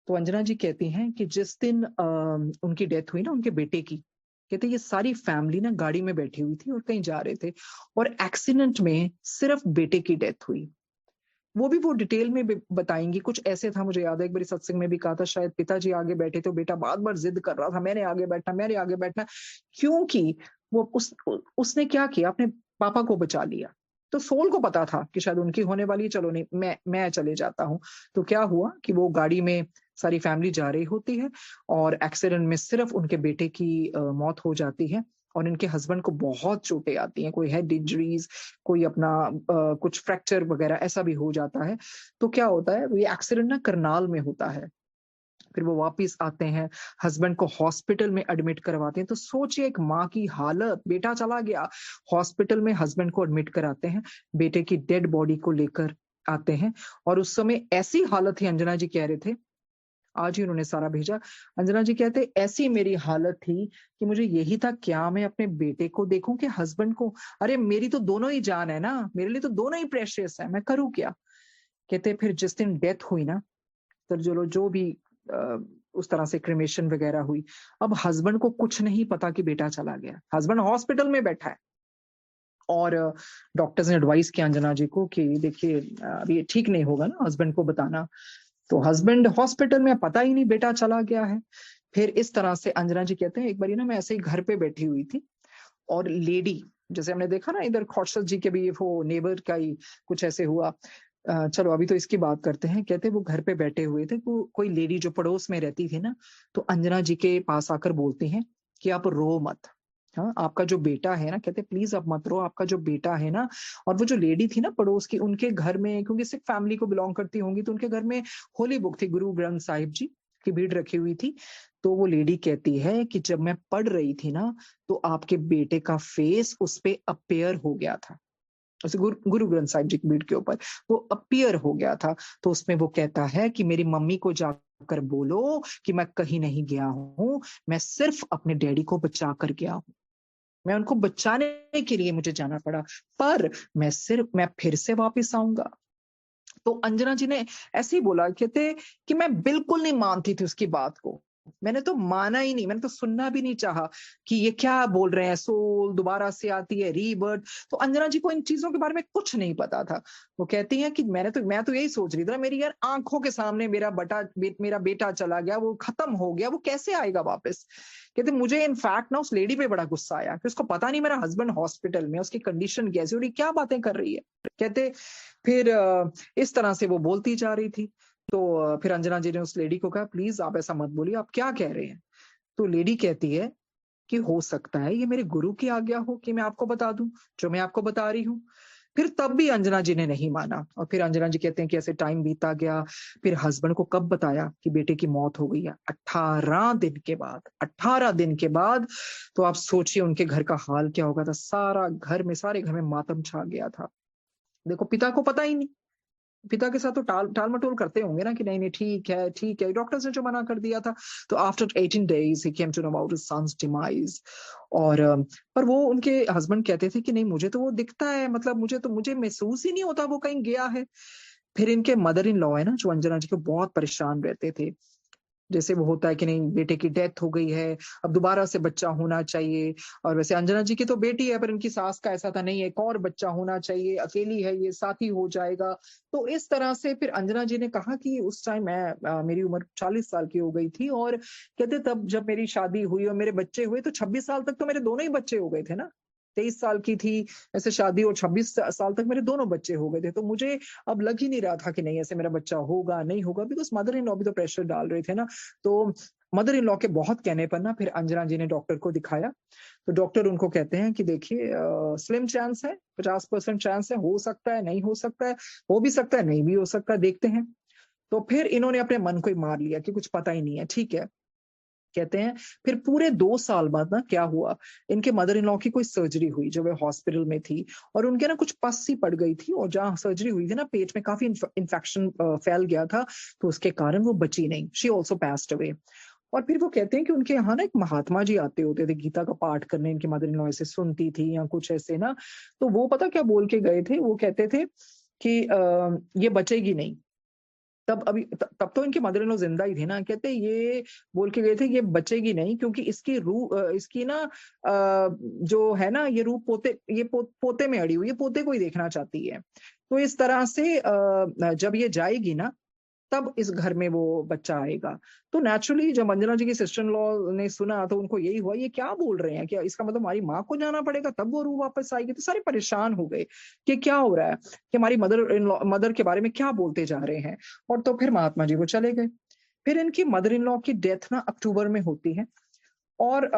तो अंजना जी कहती हैं कि जिस दिन उनकी डेथ हुई ना उनके बेटे की, कहते ये सारी फैमिली ना गाड़ी में बैठी हुई थी और कहीं जा रहे थे, और एक्सीडेंट में सिर्फ बेटे की डेथ हुई। वो भी वो डिटेल में बताएंगी। कुछ ऐसे था, मुझे याद है एक बार सत्संग में भी कहा था, शायद पिताजी आगे बैठे थे, बेटा बार बार जिद कर रहा था मैंने आगे बैठना, मैंने आगे बैठना, क्योंकि वो उसने क्या किया, अपने पापा को बचा लिया। तो सोल को पता था कि शायद उनकी होने वाली, चलो नहीं मैं चले जाता हूँ। तो क्या हुआ कि वो गाड़ी में सारी फैमिली जा रही होती है, और एक्सीडेंट में सिर्फ उनके बेटे की मौत हो जाती है, और इनके हस्बैंड को बहुत चोटें आती हैं, कोई हेड इंजरीज, कोई अपना कुछ फ्रैक्चर वगैरह ऐसा भी हो जाता है। तो क्या होता है, ये एक्सीडेंट ना करनाल में होता है। फिर वो वापस आते हैं, हस्बैंड को हॉस्पिटल में एडमिट करवाते हैं। तो सोचिए एक माँ की हालत, बेटा चला गया, हॉस्पिटल में हस्बैंड को एडमिट कराते हैं, बेटे की डेड बॉडी को लेकर आते हैं, और उस समय ऐसी हालत थी, अंजना जी कह रहे थे, आज ही उन्होंने सारा भेजा। अंजना जी कहते ऐसी मेरी हालत थी कि मुझे यही था, क्या मैं अपने बेटे को देखूं कि हस्बैंड को, अरे मेरी तो दोनों ही जान है ना, मेरे लिए तो दोनों ही प्रेशियस है, मैं करूं क्या। कहते फिर जिस दिन डेथ हुई ना, तो जो भी उस तरह से क्रिमेशन वगैरह हुई, अब हस्बैंड को कुछ नहीं पता कि बेटा चला गया, हस्बैंड हॉस्पिटल में बैठा है, और डॉक्टर्स ने एडवाइस किया अंजना जी को कि देखिए अभी ये ठीक नहीं होगा ना हस्बैंड को बताना। तो हस्बैंड हॉस्पिटल में, पता ही नहीं बेटा चला गया है। फिर इस तरह से अंजना जी कहते हैं एक बार ना मैं ऐसे ही घर पे बैठी हुई थी, और लेडी, जैसे हमने देखा ना इधर खौशल जी के भी वो नेबर का ही कुछ ऐसे हुआ। चलो अभी तो इसकी बात करते हैं। कहते वो घर पे बैठे हुए थे, कोई लेडी जो पड़ोस में रहती थी ना, तो अंजना जी के पास आकर बोलती हैं कि आप रो मत, हाँ आपका जो बेटा है ना, कहते प्लीज आप मत रो, आपका जो बेटा है ना। और वो जो लेडी थी ना पड़ोस की, उनके घर में, क्योंकि सिख फैमिली को बिलोंग करती होंगी, तो उनके घर में होली बुक थी, गुरु ग्रंथ साहिब जी की भीड़ रखी हुई थी। तो वो लेडी कहती है कि जब मैं पढ़ रही थी ना, तो आपके बेटे का फेस उस पे अपेयर हो गया था, उसे गुरु ग्रंथ साहिब जी की भीड़ के ऊपर वो अपियर हो गया था। तो उसमें वो कहता है कि मेरी मम्मी को जाकर बोलो कि मैं कहीं नहीं गया हूं, मैं सिर्फ अपने डैडी को बचा कर गया हूं, मैं उनको बचाने के लिए मुझे जाना पड़ा, पर मैं फिर से वापस आऊंगा। तो अंजना जी ने ऐसे ही बोला, कहते कि मैं बिल्कुल नहीं मानती थी उसकी बात को, मैंने तो माना ही नहीं, मैंने तो सुनना भी नहीं चाहा कि ये क्या बोल रहे हैं, सोल दोबारा से आती है, रीबर्थ। तो अंजना जी को इन चीजों के बारे में कुछ नहीं पता था। वो कहती हैं कि मैं तो यही सोच रही थी ना, मेरी यार आंखों के सामने मेरा बेटा चला गया, वो खत्म हो गया, वो कैसे आएगा वापस। कहते मुझे इनफैक्ट ना उस लेडी पे बड़ा गुस्सा आया कि उसको पता नहीं मेरा हस्बैंड हॉस्पिटल में, उसकी कंडीशन कैसी हो रही, क्या बातें कर रही है। कहते फिर इस तरह से वो बोलती जा रही थी। तो फिर अंजना जी ने उस लेडी को कहा प्लीज आप ऐसा मत बोलिए, आप क्या कह रहे हैं। तो लेडी कहती है कि हो सकता है ये मेरे गुरु की आज्ञा हो कि मैं आपको बता दूं जो मैं आपको बता रही हूँ। फिर तब भी अंजना जी ने नहीं माना, और फिर अंजना जी कहते हैं कि ऐसे टाइम बीता गया। फिर हस्बैंड को कब बताया कि बेटे की मौत हो गई है, 18 दिन के बाद, 18 दिन के बाद। तो आप सोचिए उनके घर का हाल क्या होगा था, सारे घर में मातम छा गया था। देखो पिता को पता ही नहीं, पिता के साथ तो टाल मटोल करते होंगे ना कि नहीं नहीं ठीक है, डॉक्टर्स ने जो मना कर दिया था। तो after 18 days he came to know about his son's demise. और पर वो उनके हस्बैंड कहते थे कि नहीं मुझे तो वो दिखता है, मतलब मुझे महसूस ही नहीं होता वो कहीं गया है। फिर इनके मदर इन लॉ है ना जो अंजना जी को बहुत परेशान रहते थे, जैसे वो होता है कि नहीं बेटे की डेथ हो गई है, अब दोबारा से बच्चा होना चाहिए। और वैसे अंजना जी की तो बेटी है, पर इनकी सास का ऐसा था नहीं एक और बच्चा होना चाहिए, अकेली है ये, साथी हो जाएगा। तो इस तरह से फिर अंजना जी ने कहा कि उस टाइम मेरी उम्र 40 साल की हो गई थी, और कहते तब जब मेरी शादी हुई और मेरे बच्चे हुए तो 26 साल तक तो मेरे दोनों ही बच्चे हो गए थे ना। 23 साल की थी ऐसे शादी, और 26 साल तक मेरे दोनों बच्चे हो गए थे। तो मुझे अब लग ही नहीं रहा था कि नहीं ऐसे मेरा बच्चा होगा नहीं होगा, बिकॉज मदर इन लॉ भी तो प्रेशर डाल रहे थे ना। तो मदर इन लॉ के बहुत कहने पर ना फिर अंजना जी ने डॉक्टर को दिखाया। तो डॉक्टर उनको कहते हैं कि देखिए स्लिम चांस है, 50% चांस है, हो सकता है नहीं हो सकता है, हो भी सकता है नहीं भी हो सकता है, देखते हैं। तो फिर इन्होंने अपने मन को ही मार लिया कि कुछ पता ही नहीं है, ठीक है कहते हैं। फिर पूरे 2 साल बाद ना क्या हुआ, इनके मदर इन लॉ की कोई सर्जरी हुई जो वे हॉस्पिटल में थी, और उनके ना कुछ पस सी पड़ गई थी, और जहां सर्जरी हुई थी ना पेट में काफी इन्फेक्शन फैल गया था, तो उसके कारण वो बची नहीं, शी ऑल्सो पैस्ड अवे। और फिर वो कहते हैं कि उनके यहाँ ना एक महात्मा जी आते होते थे गीता का पाठ करने, इनकी मदर इन लॉ ऐसे सुनती थी या कुछ ऐसे ना। तो वो पता क्या बोल के गए थे, वो कहते थे कि ये बचेगी नहीं। तब तो इनकी मदर इन लॉ जिंदा ही थी ना, कहते ये बोल के गए थे ये बचेगी नहीं, क्योंकि इसकी रूह इसकी ना जो है ना ये रूह पोते में अड़ी हुई है, पोते को ही देखना चाहती है। तो इस तरह से जब ये जाएगी ना तब इस घर में वो बच्चा आएगा। तो नेचुरली जब अंजना जी की सिस्टर इन लॉ ने सुना तो उनको यही हुआ, ये क्या बोल रहे हैं, क्या इसका मतलब हमारी माँ को जाना पड़ेगा तब वो रूह वापस आएगी। तो सारे परेशान हो गए कि क्या हो रहा है, कि हमारी मदर के बारे में क्या बोलते जा रहे हैं। और तो फिर महात्मा जी वो चले गए। फिर इनकी मदर इन लॉ की डेथ ना अक्टूबर में होती है। और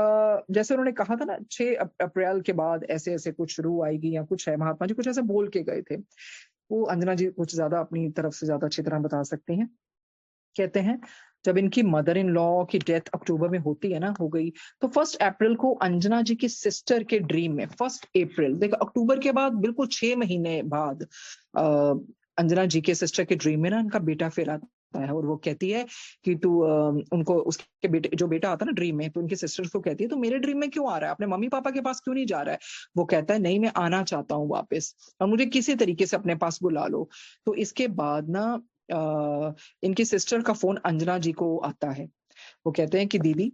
जैसे उन्होंने कहा था ना 6 अप्रैल के बाद ऐसे ऐसे कुछ रूह आएगी या कुछ है, महात्मा जी कुछ ऐसे बोल के गए थे। वो अंजना जी कुछ ज्यादा अपनी तरफ से ज्यादा अच्छी तरह बता सकती हैं। कहते हैं जब इनकी मदर इन लॉ की डेथ अक्टूबर में होती है ना, हो गई, तो 1 अप्रैल को अंजना जी की सिस्टर के ड्रीम में, 1 अप्रैल देखो अक्टूबर के बाद बिल्कुल 6 महीने बाद अंजना जी के सिस्टर के ड्रीम में ना इनका बेटा फिर आता है, और वो कहती है कि तू उनको उसके बेटे जो बेटा आता है ना ड्रीम में, तो उनकी सिस्टर को कहती है तो मेरे ड्रीम में क्यों आ रहा है, अपने मम्मी पापा के पास क्यों नहीं जा रहा है। वो कहता है नहीं मैं आना चाहता हूँ वापस, और मुझे किसी तरीके से अपने पास बुला लो। तो इसके बाद ना इनकी सिस्टर का फोन अंजना जी को आता है। वो कहते हैं कि दीदी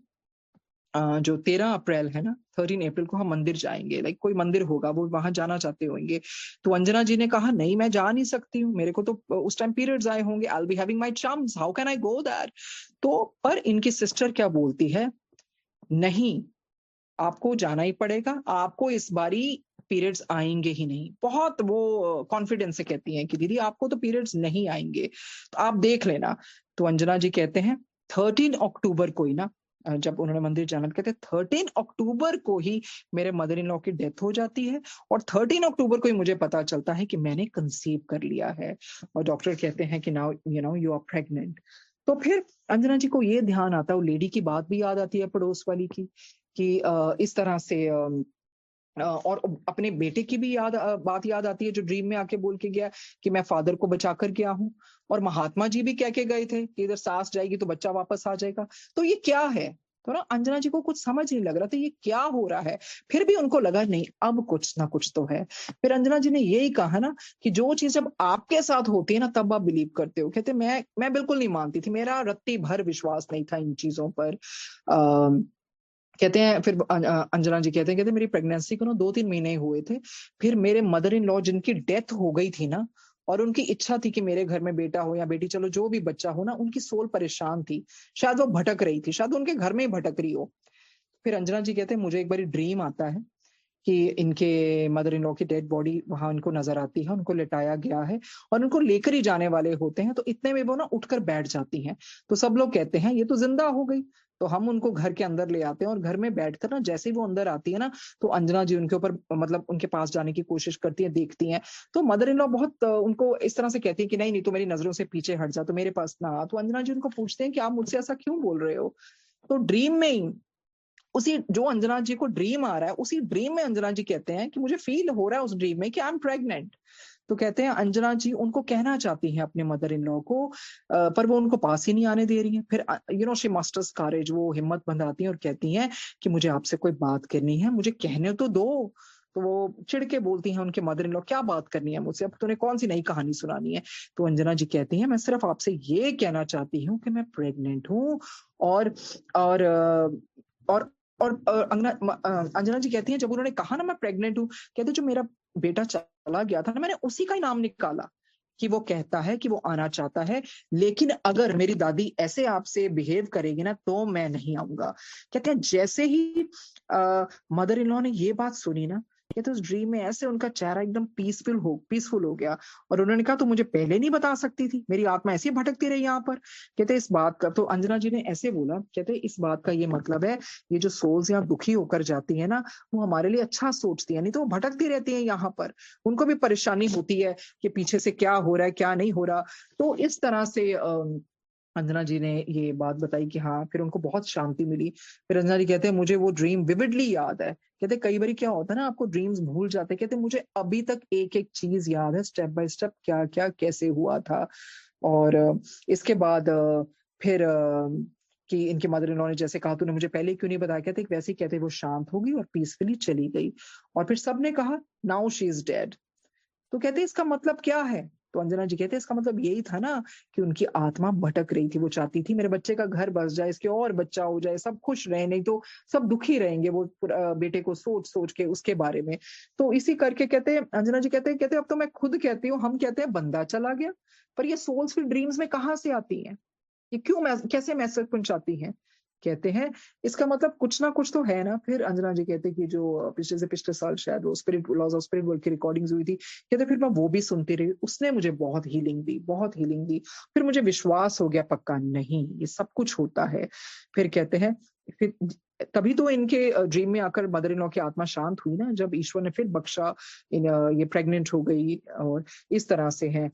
जो 13 अप्रैल है ना, 13 अप्रैल को हम मंदिर जाएंगे, लाइक कोई मंदिर होगा वो वहां जाना चाहते होंगे। तो अंजना जी ने कहा नहीं मैं जा नहीं सकती हूँ, मेरे को तो उस टाइम पीरियड्स आए होंगे, I will be having my chums, how can I go there. तो पर इनकी सिस्टर क्या बोलती है, नहीं आपको जाना ही पड़ेगा, आपको इस बारी पीरियड्स आएंगे ही नहीं। बहुत वो कॉन्फिडेंस से कहती हैं कि दीदी आपको तो पीरियड्स नहीं आएंगे, तो आप देख लेना। तो अंजना जी कहते हैं 13 अक्टूबर को ही ना, जब उन्होंने मंदिर जाना, कहते 13 अक्टूबर को ही मेरे मदर इन लॉ की डेथ हो जाती है, और 13 अक्टूबर को ही मुझे पता चलता है कि मैंने कंसीव कर लिया है, और डॉक्टर कहते हैं कि नाउ यू आर प्रेग्नेंट। तो फिर अंजना जी को ये ध्यान आता है, वो लेडी की बात भी याद आती है पड़ोस वाली की, कि इस तरह से और अपने बेटे की भी बात याद आती है जो ड्रीम में आके बोल के गया कि मैं फादर को बचा कर गया हूँ। और महात्मा जी भी कह के गए थे कि इधर सास जाएगी तो बच्चा वापस आ जाएगा। तो ये क्या है, तो ना अंजना जी को कुछ समझ नहीं लग रहा था ये क्या हो रहा है। फिर भी उनको लगा नहीं अब कुछ ना कुछ तो है। फिर अंजना जी ने यही कहा ना कि जो चीज जब आपके साथ होती है ना तब आप बिलीव करते हो। कहते मैं बिल्कुल नहीं मानती थी, मेरा रत्ती भर विश्वास नहीं था इन चीजों पर। कहते हैं फिर अंजना जी कहते हैं मेरी प्रेगनेंसी को ना 2-3 महीने हुए थे, फिर मेरे मदर इन लॉ जिनकी डेथ हो गई थी ना, और उनकी इच्छा थी कि मेरे घर में बेटा हो या बेटी, चलो जो भी बच्चा हो ना, उनकी सोल परेशान थी, शायद वो भटक रही थी, शायद उनके घर में ही भटक रही हो। फिर अंजना जी कहते हैं मुझे एक बार ड्रीम आता है कि इनके मदर इन लॉ की डेड बॉडी वहां उनको नजर आती है, उनको लेटाया गया है और उनको लेकर ही जाने वाले होते हैं। तो इतने में वो ना उठकर बैठ जाती हैं। तो सब लोग कहते हैं ये तो जिंदा हो गई। तो हम उनको घर के अंदर ले आते हैं, और घर में बैठकर ना जैसे ही वो अंदर आती है ना, तो अंजना जी उनके ऊपर मतलब उनके पास जाने की कोशिश करती है, देखती हैं। तो मदर इन लॉ बहुत उनको इस तरह से कहती है कि नहीं नहीं, तो मेरी नजरों से पीछे हट जा, तो मेरे पास ना आ। तो अंजना जी उनको पूछते हैं कि आप मुझसे ऐसा क्यों बोल रहे हो। तो ड्रीम में ही उसी जो अंजना जी को ड्रीम आ रहा है, उसी ड्रीम में अंजना जी कहते हैं कि मुझे फील हो रहा है उस ड्रीम में कि आई एम प्रेग्नेंट। तो कहते हैं अंजना जी उनको कहना चाहती हैं अपने मदर इन लॉ को, पर वो उनको पास ही नहीं आने दे रही हैं। फिर शी मस्टर्स करेज, वो हिम्मत बंधाती हैं और कहती हैं कि मुझे आपसे कोई बात करनी है, मुझे कहने तो दो। तो वो चिढ़ के बोलती हैं उनके मदर इन लॉ, क्या बात करनी है मुझसे, अब तूने कौन सी नई कहानी सुनानी है। तो अंजना जी कहती हैं मैं सिर्फ आपसे ये कहना चाहती हूँ कि मैं प्रेग्नेंट हूँ। और और और अंजना जी कहती हैं जब उन्होंने कहा ना मैं प्रेग्नेंट हूँ, कहते जो मेरा बेटा चला गया था ना, मैंने उसी का ही नाम निकाला कि वो कहता है कि वो आना चाहता है, लेकिन अगर मेरी दादी ऐसे आपसे बिहेव करेगी ना तो मैं नहीं आऊंगा। कहते हैं जैसे ही मदर इन लॉ ने ये बात सुनी ना, कहते उस ड्रीम में ऐसे उनका चेहरा एकदम पीसफुल हो गया। और उन्होंने कहा तो मुझे पहले नहीं बता सकती थी, मेरी आत्मा ऐसी भटकती रही यहाँ पर। कहते इस बात का तो अंजना जी ने ऐसे बोला, कहते इस बात का ये मतलब है ये जो सोल्स यहाँ दुखी होकर जाती है ना, वो हमारे लिए अच्छा सोचती है, नहीं तो वो भटकती रहती है यहाँ पर, उनको भी परेशानी होती है कि पीछे से क्या हो रहा है क्या नहीं हो रहा। तो इस तरह से अंजना जी ने ये बात बताई कि हाँ, फिर उनको बहुत शांति मिली। फिर अंजना जी कहते हैं मुझे वो ड्रीम विविडली याद है। कहते कई बार क्या होता है ना, आपको ड्रीम्स भूल जाते हैं। कहते मुझे अभी तक एक एक चीज याद है, स्टेप बाय स्टेप क्या क्या कैसे हुआ था। और इसके बाद फिर कि इनके मदर इन लॉ ने जैसे कहा तूने मुझे पहले क्यों नहीं बताया, कहते वैसे ही कहते वो शांत हो गई और पीसफुली चली गई। और फिर सबने कहा नाउ शी इज डेड। तो कहते इसका मतलब क्या है। तो अंजना जी कहते इसका मतलब यही था ना कि उनकी आत्मा भटक रही थी, वो चाहती थी मेरे बच्चे का घर बस जाए, इसके और बच्चा हो जाए, सब खुश रहे, नहीं तो सब दुखी रहेंगे वो बेटे को सोच सोच के उसके बारे में। तो इसी करके कहते हैं अंजना जी कहते अब तो मैं खुद कहती हूँ, हम कहते हैं बंदा चला गया, पर ये सोल्स फिर ड्रीम्स में कहाँ से आती हैं, ये क्यों कैसे मैसेज पहुंचाती हैं। कहते हैं इसका मतलब कुछ ना कुछ तो है ना। फिर अंजना जी कहते कि जो पिछले से पिछले साल शायद वो spirit laws of spirit world की रिकॉर्डिंग्स हुई थी, कहते फिर मैं वो भी सुनती रही, उसने मुझे बहुत हीलिंग दी, बहुत हीलिंग दी। फिर मुझे विश्वास हो गया पक्का नहीं ये सब कुछ होता है। फिर कहते हैं फिर तभी तो इनके ड्रीम में आकर मदर इन लॉ की आत्मा शांत हुई ना, जब ईश्वर ने फिर बख्शा, ये प्रेग्नेंट हो गई और इस तरह से है।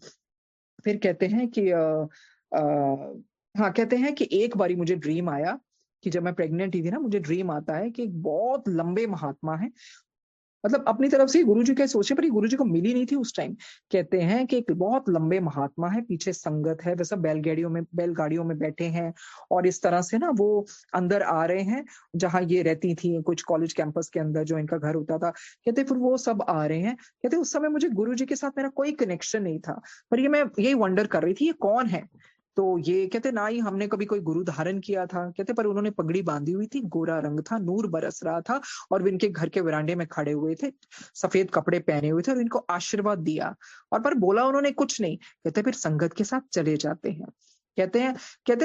फिर कहते हैं कि हाँ, कहते हैं कि एक बारी मुझे ड्रीम आया कि जब मैं प्रेग्नेंट ही थी ना, मुझे ड्रीम आता है कि एक बहुत लंबे महात्मा है, मतलब अपनी तरफ से गुरुजी का सोचे, पर ये गुरुजी को मिली नहीं थी उस टाइम। कहते हैं कि एक बहुत लंबे महात्मा है, पीछे संगत है, वे सब बैलगाड़ियों में बैठे हैं और इस तरह से ना वो अंदर आ रहे हैं जहां ये रहती थी, कुछ कॉलेज कैंपस के अंदर जो इनका घर होता था। कहते फिर वो सब आ रहे हैं। कहते उस समय मुझे गुरुजी के साथ मेरा कोई कनेक्शन नहीं था, पर ये मैं यही वंडर कर रही थी ये कौन है। तो ये कहते ना ही हमने कभी कोई गुरु धारण किया था, कहते पर उन्होंने पगड़ी बांधी हुई थी, गोरा रंग था, नूर बरस रहा था, और वे इनके घर के वरांडे में खड़े हुए थे, सफेद कपड़े पहने हुए थे और इनको आशीर्वाद दिया। और पर बोला उन्होंने कुछ नहीं। कहते फिर संगत के साथ चले जाते हैं। कहते हैं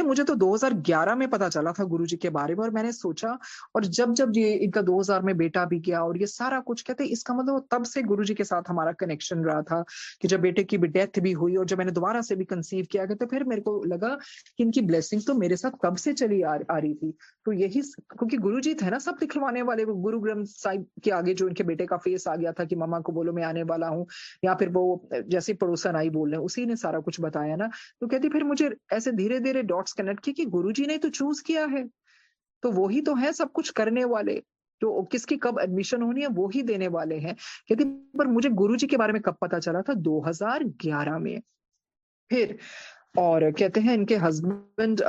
मुझे तो 2011 में पता चला था गुरुजी के बारे में, और मैंने सोचा, और जब जब ये इनका 2000 में बेटा भी गया और ये सारा कुछ, कहते इसका मतलब तब से गुरुजी के साथ हमारा कनेक्शन रहा था कि जब बेटे की डेथ भी हुई और जब मैंने दोबारा से भी कंसीव किया गया, तो फिर मेरे को लगा कि इनकी ब्लेसिंग तो मेरे साथ तब से चली आ रही थी। तो यही, क्योंकि गुरुजी थे ना सब दिखलवाने वाले, वो गुरु ग्रंथ साहिब के आगे जो इनके बेटे का फेस आ गया था कि मम्मा को बोलो मैं आने वाला हूँ, या फिर वो जैसे पड़ोसन आई बोल रहे, उसी ने सारा कुछ बताया ना। तो कहती फिर मुझे ऐसे धीरे धीरे डॉट्स कनेक्ट की कि गुरुजी ने तो चूज किया है, तो वो ही तो है सब कुछ करने वाले, जो किसकी कब एडमिशन होनी है वो ही देने वाले हैं। कहती पर मुझे गुरुजी के बारे में कब पता चला था, 2011 में। फिर और कहते हैं इनके हस्बैंड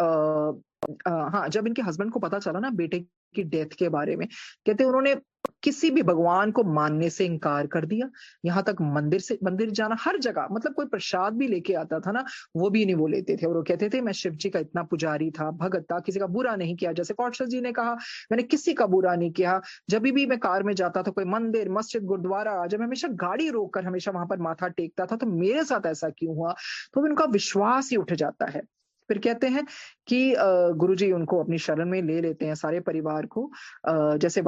हाँ, जब इनके हस्बैंड को पता चला ना बेटे की डेथ के बारे में, कहते उन्होंने किसी भी भगवान को मानने से इनकार कर दिया, यहाँ तक मंदिर जाना, हर जगह, मतलब कोई प्रसाद भी लेके आता था ना वो भी नहीं वो लेते थे। और वो कहते थे मैं शिव जी का इतना पुजारी था, भगत था, किसी का बुरा नहीं किया, जैसे कौशल जी ने कहा मैंने किसी का बुरा नहीं किया। जब भी मैं कार में जाता था, कोई मंदिर मस्जिद गुरुद्वारा, जब हमेशा गाड़ी रोक कर हमेशा वहां पर माथा टेकता था, तो मेरे साथ ऐसा क्यों हुआ। तो उनका विश्वास ही उठ जाता है। फिर कहते हैं कि गुरुजी उनको अपनी शरण में ले लेते हैं, सारे परिवार को। जैसे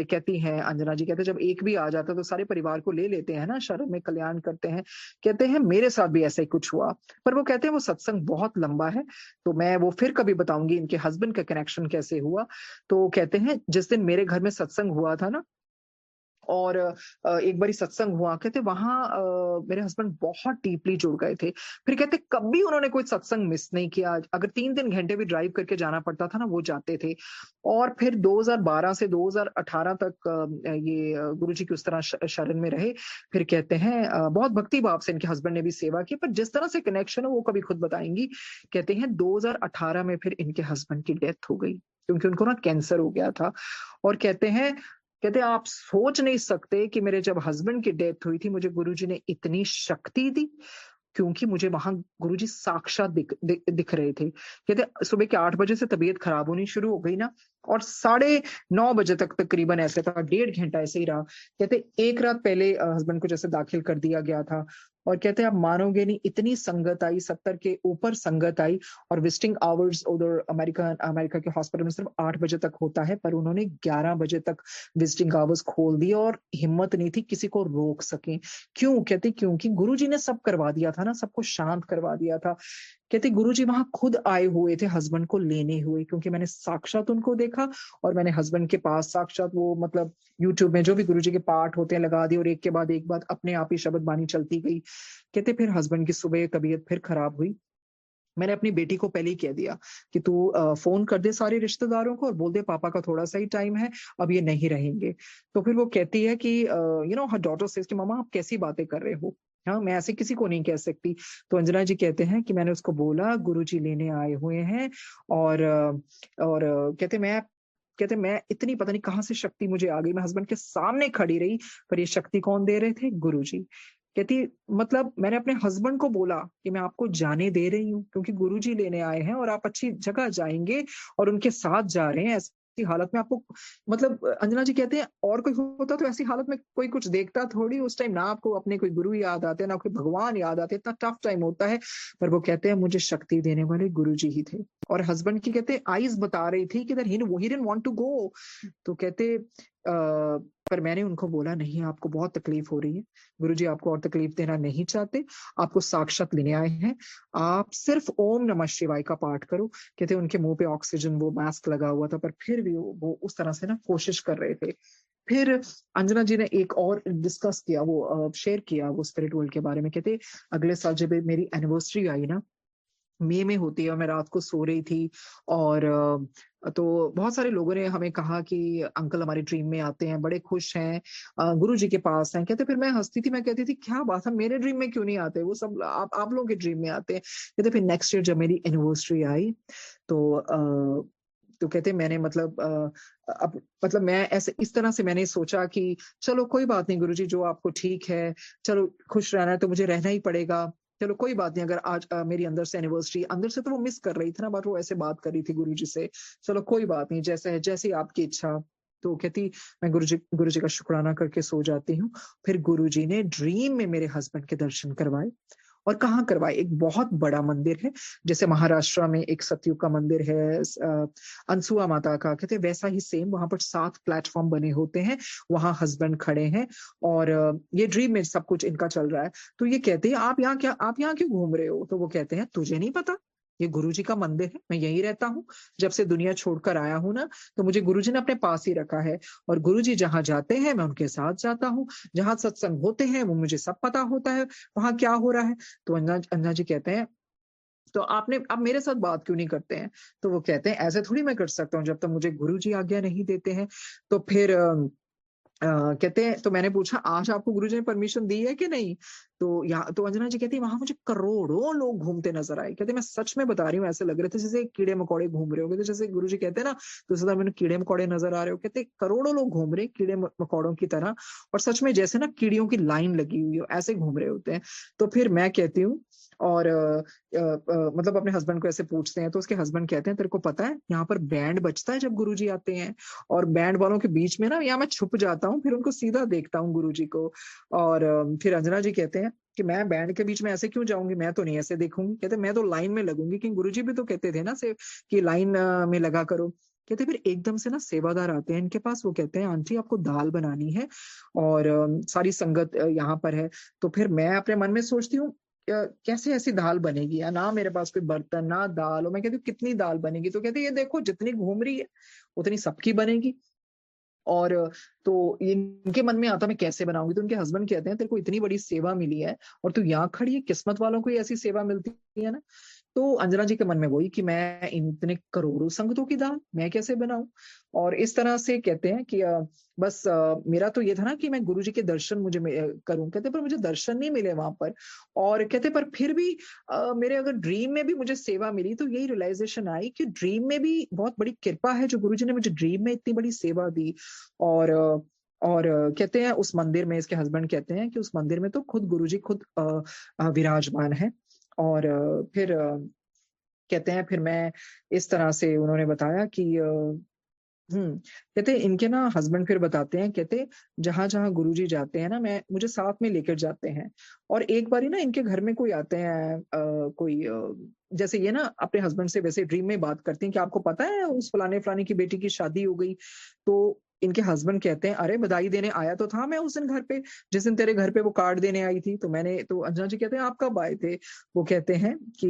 कहती हैं अंजना जी, कहते जब एक भी आ जाता तो सारे परिवार को ले लेते हैं ना शरण में, कल्याण करते हैं। कहते हैं मेरे साथ भी ऐसा ही कुछ हुआ, पर वो कहते हैं वो सत्संग बहुत लंबा है, तो मैं वो फिर कभी बताऊंगी इनके हस्बैंड का कनेक्शन कैसे हुआ। तो कहते हैं जिस दिन मेरे घर में सत्संग हुआ था ना, और एक बारी सत्संग हुआ, कहते वहां मेरे हस्बैंड बहुत डीपली जुड़ गए थे। फिर कहते कभी उन्होंने कोई सत्संग मिस नहीं किया, अगर 3-3 घंटे भी ड्राइव करके जाना पड़ता था ना, वो जाते थे। और फिर 2012 से 2018 तक ये गुरुजी की उस तरह शरण में रहे। फिर कहते हैं बहुत भक्ति भाव से इनके हस्बैंड ने भी सेवा की, पर जिस तरह से कनेक्शन है वो कभी खुद बताएंगी। कहते हैं 2018 में फिर इनके हस्बैंड की डेथ हो गई, क्योंकि उनको ना कैंसर हो गया था। और कहते आप सोच नहीं सकते कि मेरे जब हस्बैंड की डेथ हुई थी, मुझे गुरुजी ने इतनी शक्ति दी, क्योंकि मुझे वहां गुरुजी साक्षात दिख रहे थे। कहते सुबह के 8 बजे से तबीयत खराब होनी शुरू हो गई ना, और 9:30 बजे तक तकरीबन ऐसे था, 1.5 घंटा ऐसे ही रहा। कहते एक रात पहले हस्बैंड को जैसे दाखिल कर दिया गया था, और कहते आप मानोगे नहीं, इतनी संगत आई, 70 के ऊपर संगत आई। और विजिटिंग आवर्स उधर अमेरिका के हॉस्पिटल में सिर्फ 8 बजे तक होता है, पर उन्होंने 11 बजे तक विजिटिंग आवर्स खोल दिए, और हिम्मत नहीं थी किसी को रोक सके। क्यों? कहते क्योंकि गुरुजी ने सब करवा दिया था ना, सबको शांत करवा दिया था। कहते गुरुजी वहां खुद आए हुए थे हस्बैंड को लेने हुए, क्योंकि मैंने साक्षात उनको देखा, और मैंने हस्बैंड के पास साक्षात वो मतलब यूट्यूब में जो भी गुरुजी के पाठ होते हैं लगा दिए, और एक के बाद एक बात अपने आप ही शब्द बानी चलती गई। कहते फिर हस्बैंड की सुबह तबीयत फिर खराब हुई। मैंने अपनी बेटी को पहले ही कह दिया कि तू फोन कर दे सारे रिश्तेदारों को और बोल दे पापा का थोड़ा सा ही टाइम है, अब ये नहीं रहेंगे। तो फिर वो कहती है कि हर डॉटर सेज कि मम्मा आप कैसी बातें कर रहे हो, हाँ मैं ऐसे किसी को नहीं कह सकती। तो अंजना जी कहते हैं कि मैंने उसको बोला गुरुजी लेने आए हुए हैं, और कहते मैं इतनी पता नहीं कहाँ से शक्ति मुझे आ गई, मैं हस्बैंड के सामने खड़ी रही, पर ये शक्ति कौन दे रहे थे? गुरुजी। कहती मतलब मैंने अपने हस्बैंड को बोला कि मैं आपको जाने दे रही हूँ, क्योंकि गुरुजी लेने आए हैं और आप अच्छी जगह जाएंगे, और उनके साथ जा रहे हैं। ऐसी हालत में आपको, मतलब अंजना जी कहते हैं और कोई होता तो ऐसी हालत में कोई कुछ देखता थोड़ी, उस टाइम ना आपको अपने कोई गुरु याद आते, ना कोई भगवान याद आते, इतना टफ टाइम होता है। पर वो कहते हैं मुझे शक्ति देने वाले गुरुजी ही थे। और हस्बैंड की कहते आईज बता रही थी कि that he didn't want to go. तो कहते पर मैंने उनको बोला नहीं, आपको बहुत तकलीफ हो रही है, गुरुजी आपको और तकलीफ देना नहीं चाहते, आपको साक्षात लेने आए हैं, आप सिर्फ ओम नमः शिवाय का पाठ करो। कहते उनके मुंह पे ऑक्सीजन वो मास्क लगा हुआ था, पर फिर भी वो उस तरह से ना कोशिश कर रहे थे। फिर अंजना जी ने एक और डिस्कस किया, वो शेयर किया वो स्पिरिट वर्ल्ड के बारे में। कहते अगले साल जब मेरी एनिवर्सरी आई ना, मई में होती है, और मैं रात को सो रही थी, और तो बहुत सारे लोगों ने हमें कहा कि अंकल हमारे ड्रीम में आते हैं, बड़े खुश हैं, गुरु जी के पास हैं। कहते फिर मैं हंसती थी, मैं कहती थी क्या बात है, मेरे ड्रीम में क्यों नहीं आते, वो सब आप लोगों के ड्रीम में आते हैं। कहते फिर नेक्स्ट ईयर जब मेरी एनिवर्सरी आई, तो कहते मैंने मतलब अब मतलब मैं ऐसे इस तरह से मैंने सोचा कि चलो कोई बात नहीं गुरुजी, जो आपको ठीक है, चलो खुश रहना है तो मुझे रहना ही पड़ेगा, चलो कोई बात नहीं। अगर आज मेरी अंदर से एनिवर्सरी, अंदर से तो वो मिस कर रही थी ना, बट वो ऐसे बात कर रही थी गुरुजी से, चलो कोई बात नहीं, जैसे है जैसी आपकी इच्छा। तो कहती मैं गुरुजी का शुक्राना करके सो जाती हूँ। फिर गुरुजी ने ड्रीम में मेरे हस्बैंड के दर्शन करवाए। और कहाँ करवाए? एक बहुत बड़ा मंदिर है, जैसे महाराष्ट्र में एक सतयुग का मंदिर है अनसुआ माता का, कहते वैसा ही सेम वहां पर 7 प्लेटफॉर्म बने होते हैं, वहां हस्बैंड खड़े हैं, और ये ड्रीम में सब कुछ इनका चल रहा है। तो ये कहते हैं आप यहाँ क्यों घूम रहे हो? तो वो कहते हैं तुझे नहीं पता, ये गुरुजी का मंदिर है, मैं यहीं रहता हूँ, जब से दुनिया छोड़कर आया हूँ ना, तो मुझे गुरुजी ने अपने पास ही रखा है, और गुरुजी जहाँ जाते हैं मैं उनके साथ जाता हूँ, जहाँ सत्संग होते हैं वो मुझे सब पता होता है, वहां क्या हो रहा है। तो अन्ना जी कहते हैं तो आप मेरे साथ बात क्यों नहीं करते हैं? तो वो कहते हैं ऐसे थोड़ी मैं कर सकता हूँ जब तक मुझे गुरुजी आज्ञा नहीं देते हैं। तो फिर कहते हैं, तो मैंने पूछा आज आपको गुरुजी ने परमिशन दी है कि नहीं? तो अंजना जी कहती है वहां मुझे करोड़ों लोग घूमते नजर आए। कहते मैं सच में बता रही हूँ, ऐसे लग रहे थे जैसे कीड़े मकोड़े घूम रहे हो। कहते जैसे गुरुजी कहते हैं ना, तो इस तरह मैंने कीड़े मकोड़े नजर आ रहे हो। कहते करोड़ों लोग घूम रहे कीड़े मकोड़ों की तरह, और सच में जैसे ना कीड़ियों की लाइन लगी हुई हो, ऐसे घूम रहे होते हैं। तो फिर मैं कहती हूँ, और मतलब अपने हस्बैंड को ऐसे पूछते हैं, तो उसके हस्बैंड कहते हैं तेरे को पता है यहाँ पर बैंड बजता है जब गुरुजी आते हैं, और बैंड वालों के बीच में ना यहाँ मैं छुप जाता हूँ, फिर उनको सीधा देखता हूँ गुरुजी को। और फिर अंजना जी कहते हैं कि मैं बैंड के बीच में ऐसे क्यों जाऊंगी, मैं तो नहीं ऐसे देखूंगी। कहते मैं तो लाइन में लगूंगी, कि गुरुजी भी तो कहते थे ना से कि लाइन में लगा करो। कहते फिर एकदम से ना सेवादार आते हैं इनके पास, वो कहते हैं आंटी आपको दाल बनानी है, और सारी संगत यहाँ पर है। तो फिर मैं अपने मन में सोचती हूँ कैसे ऐसी दाल बनेगी, या ना मेरे पास कोई बर्तन ना दाल, और मैं कहती हूँ कितनी दाल बनेगी? तो कहते ये देखो जितनी घूम रही है उतनी सबकी बनेगी। और तो इनके मन में आता मैं कैसे बनाऊंगी, तो उनके हस्बैंड कहते हैं तेरे को इतनी बड़ी सेवा मिली है और तू यहाँ खड़ी है, किस्मत वालों को ही ऐसी सेवा मिलती है ना। तो अंजना जी के मन में वही कि मैं इतने करोड़ों संगतों की दाल मैं कैसे बनाऊं। और इस तरह से कहते हैं कि बस मेरा तो ये था ना कि मैं गुरु जी के दर्शन मुझे करूं, कहते पर मुझे दर्शन नहीं मिले वहां पर। और कहते पर फिर भी मेरे अगर ड्रीम में भी मुझे सेवा मिली तो यही रियलाइजेशन आई कि ड्रीम में भी बहुत बड़ी कृपा है जो गुरु जी ने मुझे ड्रीम में इतनी बड़ी सेवा दी। और कहते हैं उस मंदिर में, इसके हस्बैंड कहते हैं कि उस मंदिर में तो खुद गुरुजी खुद विराजमान है। और फिर कहते हैं फिर मैं इस तरह से उन्होंने बताया कि कहते इनके ना हस्बैंड फिर बताते हैं, कहते जहां जहां गुरुजी जाते हैं ना मैं मुझे साथ में लेकर जाते हैं। और एक बारी ना इनके घर में कोई आते हैं कोई जैसे ये ना अपने हस्बैंड से वैसे ड्रीम में बात करते हैं कि आपको पता है उस फलाने फलाने की बेटी की शादी हो गई। तो इनके हस्बैंड कहते हैं अरे बधाई देने आया तो था मैं उस दिन घर पे, जिस दिन तेरे घर पे वो कार्ड देने आई थी। तो मैंने तो अंजना जी कहते हैं आप कब आए थे। वो कहते हैं कि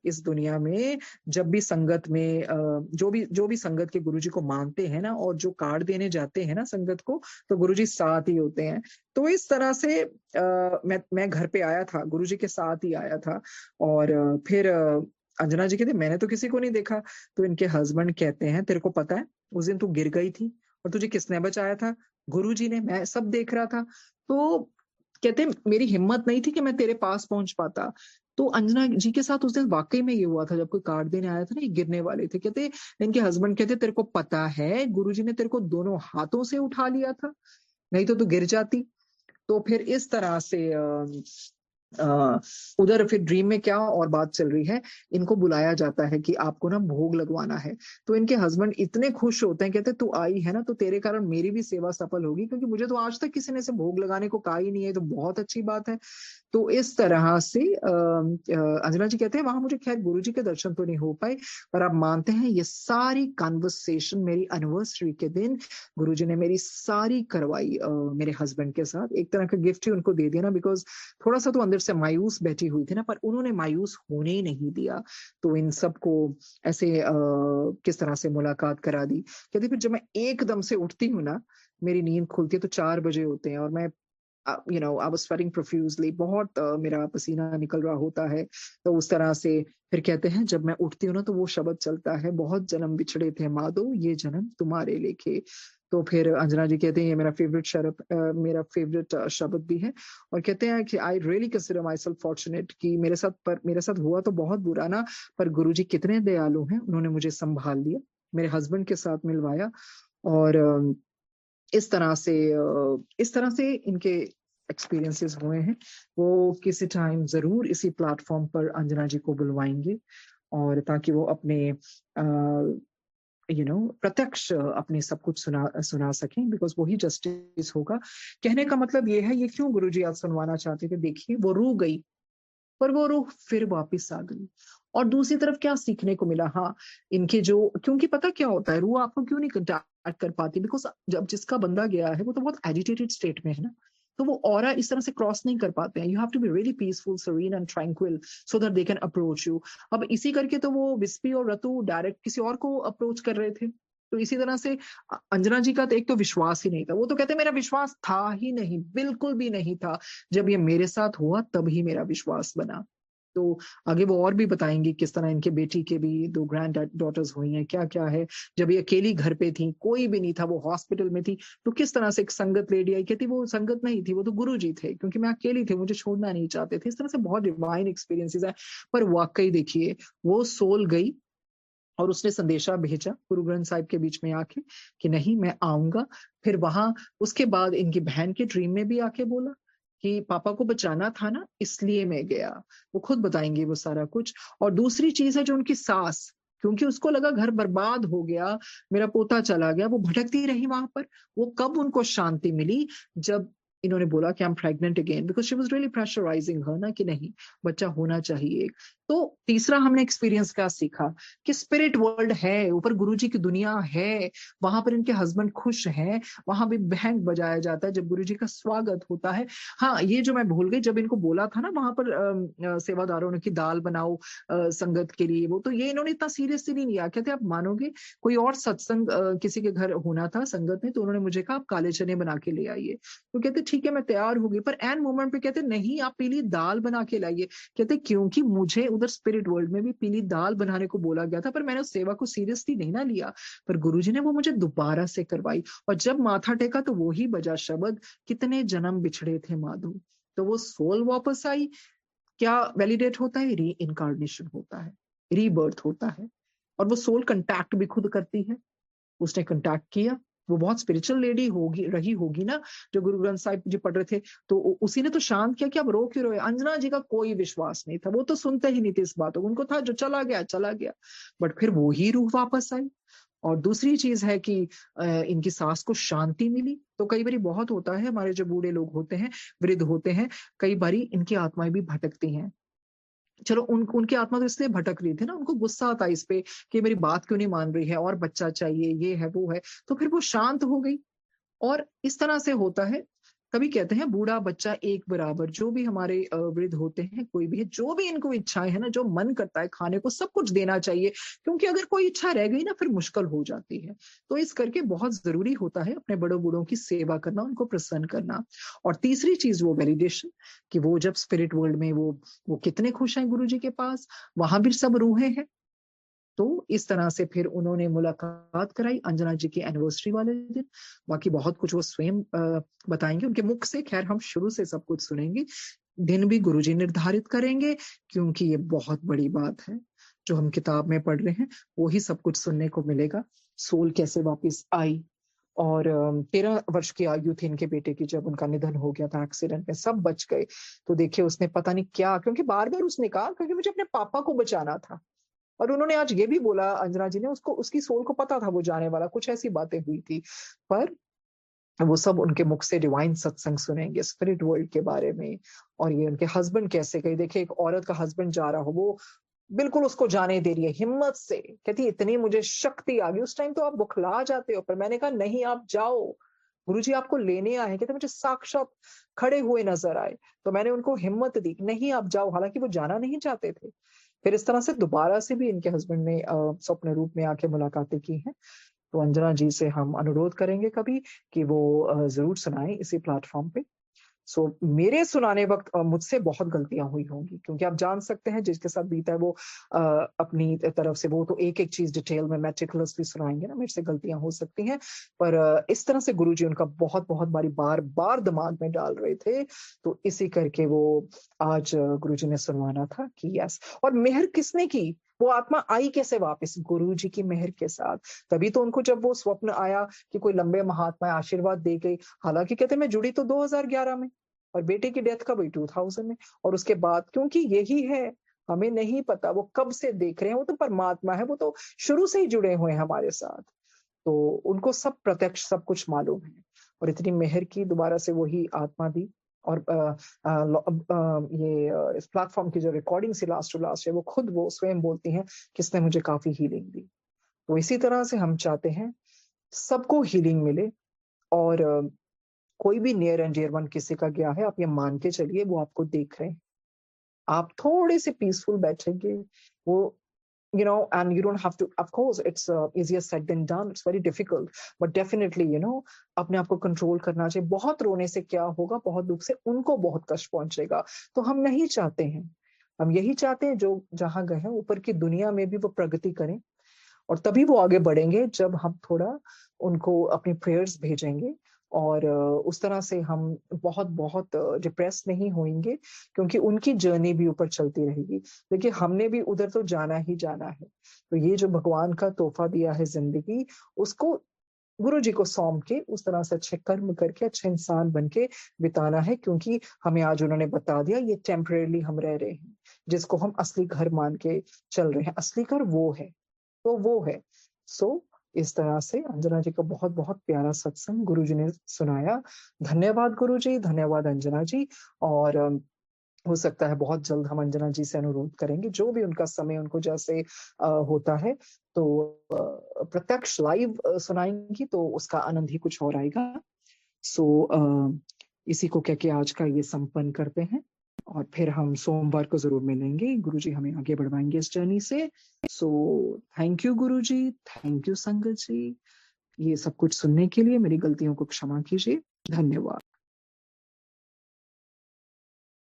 इस दुनिया में जब भी संगत में जो भी संगत के गुरुजी को मानते हैं ना और जो कार्ड देने जाते हैं ना संगत को, तो गुरुजी साथ ही होते हैं। तो इस तरह से मैं घर पे आया था, गुरुजी के साथ ही आया था। और फिर अंजना जी कहते मैंने तो किसी को नहीं देखा। तो इनके हस्बैंड कहते हैं तेरे को पता है उस दिन तू गिर गई थी और तुझे किसने बचाया था, गुरुजी ने, मैं सब देख रहा था। तो कहते मेरी हिम्मत नहीं थी कि मैं तेरे पास पहुंच पाता। तो अंजना जी के साथ उस दिन वाकई में ये हुआ था, जब कोई कार्ड देने आया था ना, ये गिरने वाले थे। कहते इनके हस्बैंड कहते तेरे को पता है गुरुजी ने तेरे को दोनों हाथों से उठा लिया था, नहीं तो तू गिर जाती। तो फिर इस तरह से उधर फिर ड्रीम में क्या और बात चल रही है, इनको बुलाया जाता है कि आपको ना भोग लगवाना है। तो इनके हस्बैंड इतने खुश होते हैं, कहते तू आई है ना तो तेरे कारण मेरी भी सेवा सफल होगी, क्योंकि मुझे तो आज तक किसी ने से भोग लगाने को कहा ही नहीं है, तो बहुत अच्छी बात है। तो इस तरह से अंजना जी कहते हैं वहां मुझे खैर गुरुजी के दर्शन तो नहीं हो पाए, पर आप मानते हैं ये सारी कन्वर्सेशन मेरी एनिवर्सरी के दिन गुरुजी ने मेरी सारी करवाई मेरे हस्बैंड के साथ। एक तरह का गिफ्ट ही उनको दे दिया ना, बिकॉज थोड़ा सा तो अंदर से मायूस बैठी हुई थी ना, पर उन्होंने मायूस होने ही नहीं दिया। तो इन सबको ऐसे किस तरह से मुलाकात करा दी। कहते फिर जब मैं एकदम से उठती हूँ ना, मेरी नींद खुलती है तो 4 बजे होते हैं और मैं आई वाज स्वेटिंग प्रोफ्यूजली, बहुत मेरा पसीना निकल रहा होता है। तो उस तरह से फिर कहते हैं जब मैं उठती हूँ ना तो वो शब्द चलता है, बहुत जन्म बिछड़े थे माधो ये जन्म तुम्हारे लेखे। तो फिर अंजना जी कहते हैं ये मेरा फेवरेट शब्द भी है। और कहते हैं कि I really consider my self fortunate कि मेरे साथ हुआ तो बहुत बुरा ना, पर गुरुजी कितने दयालु हैं, उन्होंने मुझे संभाल लिया, मेरे हस्बैंड के साथ मिलवाया। और इस तरह से इनके एक्सपीरियंसेस हुए हैं। वो किसी टाइम जरूर इसी प्लेटफॉर्म पर अंजना जी को बुलवाएंगे, और ताकि वो अपने प्रत्यक्ष अपने सब कुछ सुना सकें, बिकॉज वही जस्टिस होगा। कहने का मतलब ये है, ये क्यों गुरुजी आज सुनवाना चाहते थे, देखिए वो रूह गई पर वो रूह फिर वापस आ गई। और दूसरी तरफ क्या सीखने को मिला, हाँ, इनके जो, क्योंकि पता क्या होता है, रूह आपको क्यों नहीं कंटैक्ट कर पाती, बिकॉज जब जिसका बंदा गया है वो तो बहुत एजिटेटेड स्टेट में है ना, तो वो ऑरा इस तरह से क्रॉस नहीं कर पाते हैं। You have to be really peaceful, serene and tranquil so that they can approach you. अब इसी करके तो वो विस्पी और रतु डायरेक्ट किसी और को अप्रोच कर रहे थे। तो इसी तरह से अंजना जी का तो एक तो विश्वास ही नहीं था, वो तो कहते मेरा विश्वास था ही नहीं, बिल्कुल भी नहीं था। जब ये मेरे साथ हुआ तब ही मेरा विश्वास बना। तो आगे वो और भी बताएंगी किस तरह इनके बेटी के भी 2 ग्रैंड डॉटर्स हुई हैं, क्या क्या है। जब ये अकेली घर पे थी, कोई भी नहीं था, वो हॉस्पिटल में थी, तो किस तरह से एक संगत लेडी आई, कहती वो संगत नहीं थी, वो तो गुरु जी थे, क्योंकि मैं अकेली थी, मुझे छोड़ना नहीं चाहते थे। इस तरह से बहुत डिवाइन एक्सपीरियंसेस है। पर वाकई देखिए वो सोल गई और उसने संदेशा भेजा गुरु ग्रंथ साहिब के बीच में आके कि नहीं मैं आऊंगा। फिर वहां उसके बाद इनकी बहन के ड्रीम में भी आके बोला कि पापा को बचाना था ना, इसलिए मैं गया। वो खुद बताएंगे वो सारा कुछ। और दूसरी चीज है जो उनकी सास, क्योंकि उसको लगा घर बर्बाद हो गया, मेरा पोता चला गया, वो भटकती रही वहां पर। वो कब उनको शांति मिली, जब इन्होंने बोला कि I am pregnant again, because she was really pressurizing her ना कि नहीं बच्चा होना चाहिए। तो तीसरा हमने एक्सपीरियंस क्या सीखा कि स्पिरिट वर्ल्ड है, ऊपर गुरुजी की दुनिया है, वहां पर इनके हस्बैंड खुश हैं, वहां भी बैंड बजाया जाता है जब गुरुजी का स्वागत होता है। हाँ, ये जो मैं भूल गई, जब इनको बोला था ना वहां पर सेवादारों ने कि दाल बनाओ संगत के लिए, वो तो ये इन्होंने इतना सीरियसली नहीं लिया। कहते आप मानोगे, कोई और सत्संग किसी के घर होना था संगत में, तो उन्होंने मुझे कहा आप काले चने बना के ले आइए। तो कहते ठीक है मैं तैयार होगी, पर एन मोमेंट पे कहते नहीं आप पीली दाल बना के लाइए। कहते क्योंकि मुझे उधर स्पिरिट वर्ल्ड में भी पीली दाल बनाने को बोला गया था, पर मैंने उस सेवा को सीरियसली नहीं ना लिया, पर गुरुजी ने वो मुझे दोबारा से करवाई। और जब माथा टेका तो वो ही बजा शब्द, कितने जन्म बिछड़े थे माधो। तो वो सोल वापस आई। क्या वैलिडेट होता है? री इनकारनेशन होता है, रीबर्थ होता है। और वो सोल कंटैक्ट भी खुद करती है। उसने कंटैक्ट किया, वो बहुत स्पिरिचुअल लेडी होगी, रही होगी ना, जो गुरु ग्रंथ साहिब जी पढ़ रहे थे, तो उसी ने तो शांत किया कि अब रो क्यों रहे। अंजना जी का कोई विश्वास नहीं था, वो तो सुनते ही नहीं थे इस बात को, उनको था जो चला गया चला गया। बट फिर वो ही रूह वापस आई। और दूसरी चीज है कि इनकी सास को शांति मिली। तो कई बार बहुत होता है, हमारे जो बूढ़े लोग होते हैं, वृद्ध होते हैं, कई बारी इनकी आत्माएं भी भटकती हैं। चलो उनकी आत्मा तो इसलिए भटक रही थी ना, उनको गुस्सा आता है इस पे कि मेरी बात क्यों नहीं मान रही है, और बच्चा चाहिए, ये है वो है। तो फिर वो शांत हो गई। और इस तरह से होता है। कभी कहते हैं बूढ़ा बच्चा एक बराबर। जो भी हमारे वृद्ध होते हैं, कोई भी है, जो भी इनको इच्छाएं है ना, जो मन करता है खाने को, सब कुछ देना चाहिए। क्योंकि अगर कोई इच्छा रह गई ना, फिर मुश्किल हो जाती है। तो इस करके बहुत जरूरी होता है अपने बड़ों बूढ़ों की सेवा करना, उनको प्रसन्न करना। और तीसरी चीज वो वैलिडेशन, कि वो जब स्पिरिट वर्ल्ड में वो कितने खुश हैं गुरु जी के पास, वहां भी सब रूहें हैं। तो इस तरह से फिर उन्होंने मुलाकात कराई अंजना जी की एनिवर्सरी वाले दिन। बाकी बहुत कुछ वो स्वयं बताएंगे उनके मुख से। खैर हम शुरू से सब कुछ सुनेंगे, दिन भी गुरुजी निर्धारित करेंगे, क्योंकि ये बहुत बड़ी बात है जो हम किताब में पढ़ रहे हैं, वो ही सब कुछ सुनने को मिलेगा। सोल कैसे वापस आई। और 13 वर्ष की आयु थी इनके बेटे की जब उनका निधन हो गया था एक्सीडेंट में, सब बच गए। तो देखिए उसने पता नहीं क्या, क्योंकि बार बार उसने कहा क्योंकि मुझे अपने पापा को बचाना था। और उन्होंने आज ये भी बोला, अंजना जी ने, उसको उसकी सोल को पता था वो जाने वाला, कुछ ऐसी बातें हुई थी। पर वो सब उनके मुख से डिवाइन सत्संग सुनेंगे स्पिरिट वर्ल्ड के बारे में। और ये उनके हस्बैंड कैसे गए। देखिए एक औरत का हस्बैंड जा रहा हो, वो बिल्कुल उसको जाने दे रही है हिम्मत से, कहती इतनी मुझे शक्ति आ गई। उस टाइम तो आप बुखला जाते हो, पर मैंने कहा नहीं आप जाओ, गुरुजी आपको लेने आए हैं। कहते मुझे साक्षात खड़े हुए नजर आए, तो मैंने उनको हिम्मत दी, नहीं आप जाओ। हालांकि वो जाना नहीं चाहते थे। फिर इस तरह से दोबारा से भी इनके हस्बैंड ने स्वप्न रूप में आके मुलाकातें की हैं। तो अंजना जी से हम अनुरोध करेंगे कभी कि वो जरूर सुनाएं इसी प्लेटफॉर्म पे। सो मेरे सुनाने वक्त मुझसे बहुत गलतियां हुई होंगी, क्योंकि आप जान सकते हैं जिसके साथ बीता है वो अपनी तरफ से वो तो एक एक चीज डिटेल में मेटिकुलसली सुनाएंगे ना, मेरे से गलतियां हो सकती हैं। पर इस तरह से गुरुजी उनका बहुत बहुत बार बार दिमाग में डाल रहे थे, तो इसी करके वो आज गुरुजी ने सुनवाना था कि यस। और मेहर किसने की, वो आत्मा आई कैसे वापस? गुरु जी की मेहर के साथ। तभी तो उनको जब वो स्वप्न आया कि कोई लंबे महात्मा आशीर्वाद दे गई। हालांकि कहते मैं जुड़ी तो 2011 में, और बेटे की डेथ कब हुई? 2000 में। और उसके बाद, क्योंकि यही है, हमें नहीं पता वो कब से देख रहे हैं, वो तो परमात्मा है, वो तो शुरू से ही जुड़े हुए हैं हमारे साथ। तो उनको सब प्रत्यक्ष सब कुछ मालूम है। और इतनी मेहर की दोबारा से वही आत्मा दी। और इस प्लेटफॉर्म की जो रिकॉर्डिंग से लास्ट टू लास्ट है, वो खुद वो स्वयं बोलती हैं किसने मुझे काफी हीलिंग दी। तो इसी तरह से हम चाहते हैं सबको हीलिंग मिले। और कोई भी नियर एंड डियर वन किसी का गया है, आप ये मान के चलिए वो आपको देख रहे हैं। आप थोड़े से पीसफुल बैठेंगे, वो and you don't have to, of course it's easier said than done, it's very difficult, but definitely अपने आप को कंट्रोल करना चाहिए। बहुत रोने से क्या होगा, बहुत दुख से उनको बहुत कष्ट पहुंचेगा। तो हम नहीं चाहते हैं, हम यही चाहते हैं जो जहां गए हैं ऊपर की दुनिया में भी वो प्रगति करें। और तभी वो आगे बढ़ेंगे जब हम थोड़ा उनको अपनी प्रेयर्स भेजेंगे। और उस तरह से हम बहुत बहुत डिप्रेस नहीं होंगे, क्योंकि उनकी जर्नी भी ऊपर चलती रहेगी। देखिए हमने भी उधर तो जाना ही जाना है। तो ये जो भगवान का तोहफा दिया है जिंदगी, उसको गुरु जी को सौंप के उस तरह से अच्छे कर्म करके अच्छे इंसान बन के बिताना है। क्योंकि हमें आज उन्होंने बता दिया ये टेम्परेली हम रह रहे हैं, जिसको हम असली घर मान के चल रहे हैं। असली घर वो है, तो वो है। सो इस तरह से अंजना जी का बहुत बहुत प्यारा सत्संग गुरु जी ने सुनाया। धन्यवाद गुरु जी, धन्यवाद अंजना जी। और हो सकता है बहुत जल्द हम अंजना जी से अनुरोध करेंगे, जो भी उनका समय उनको जैसे होता है, तो प्रत्यक्ष लाइव सुनाएँगी तो उसका आनंद ही कुछ और आएगा। सो इसी को कह के आज का ये संपन्न करते हैं और फिर हम सोमवार को ज़रूर मिलेंगे। गुरुजी हमें आगे बढ़वाएँगे इस जर्नी से। So thank you Guruji, thank you संगत जी। ये सब कुछ सुनने के लिए मेरी गलतियों को क्षमा कीजिए। धन्यवाद।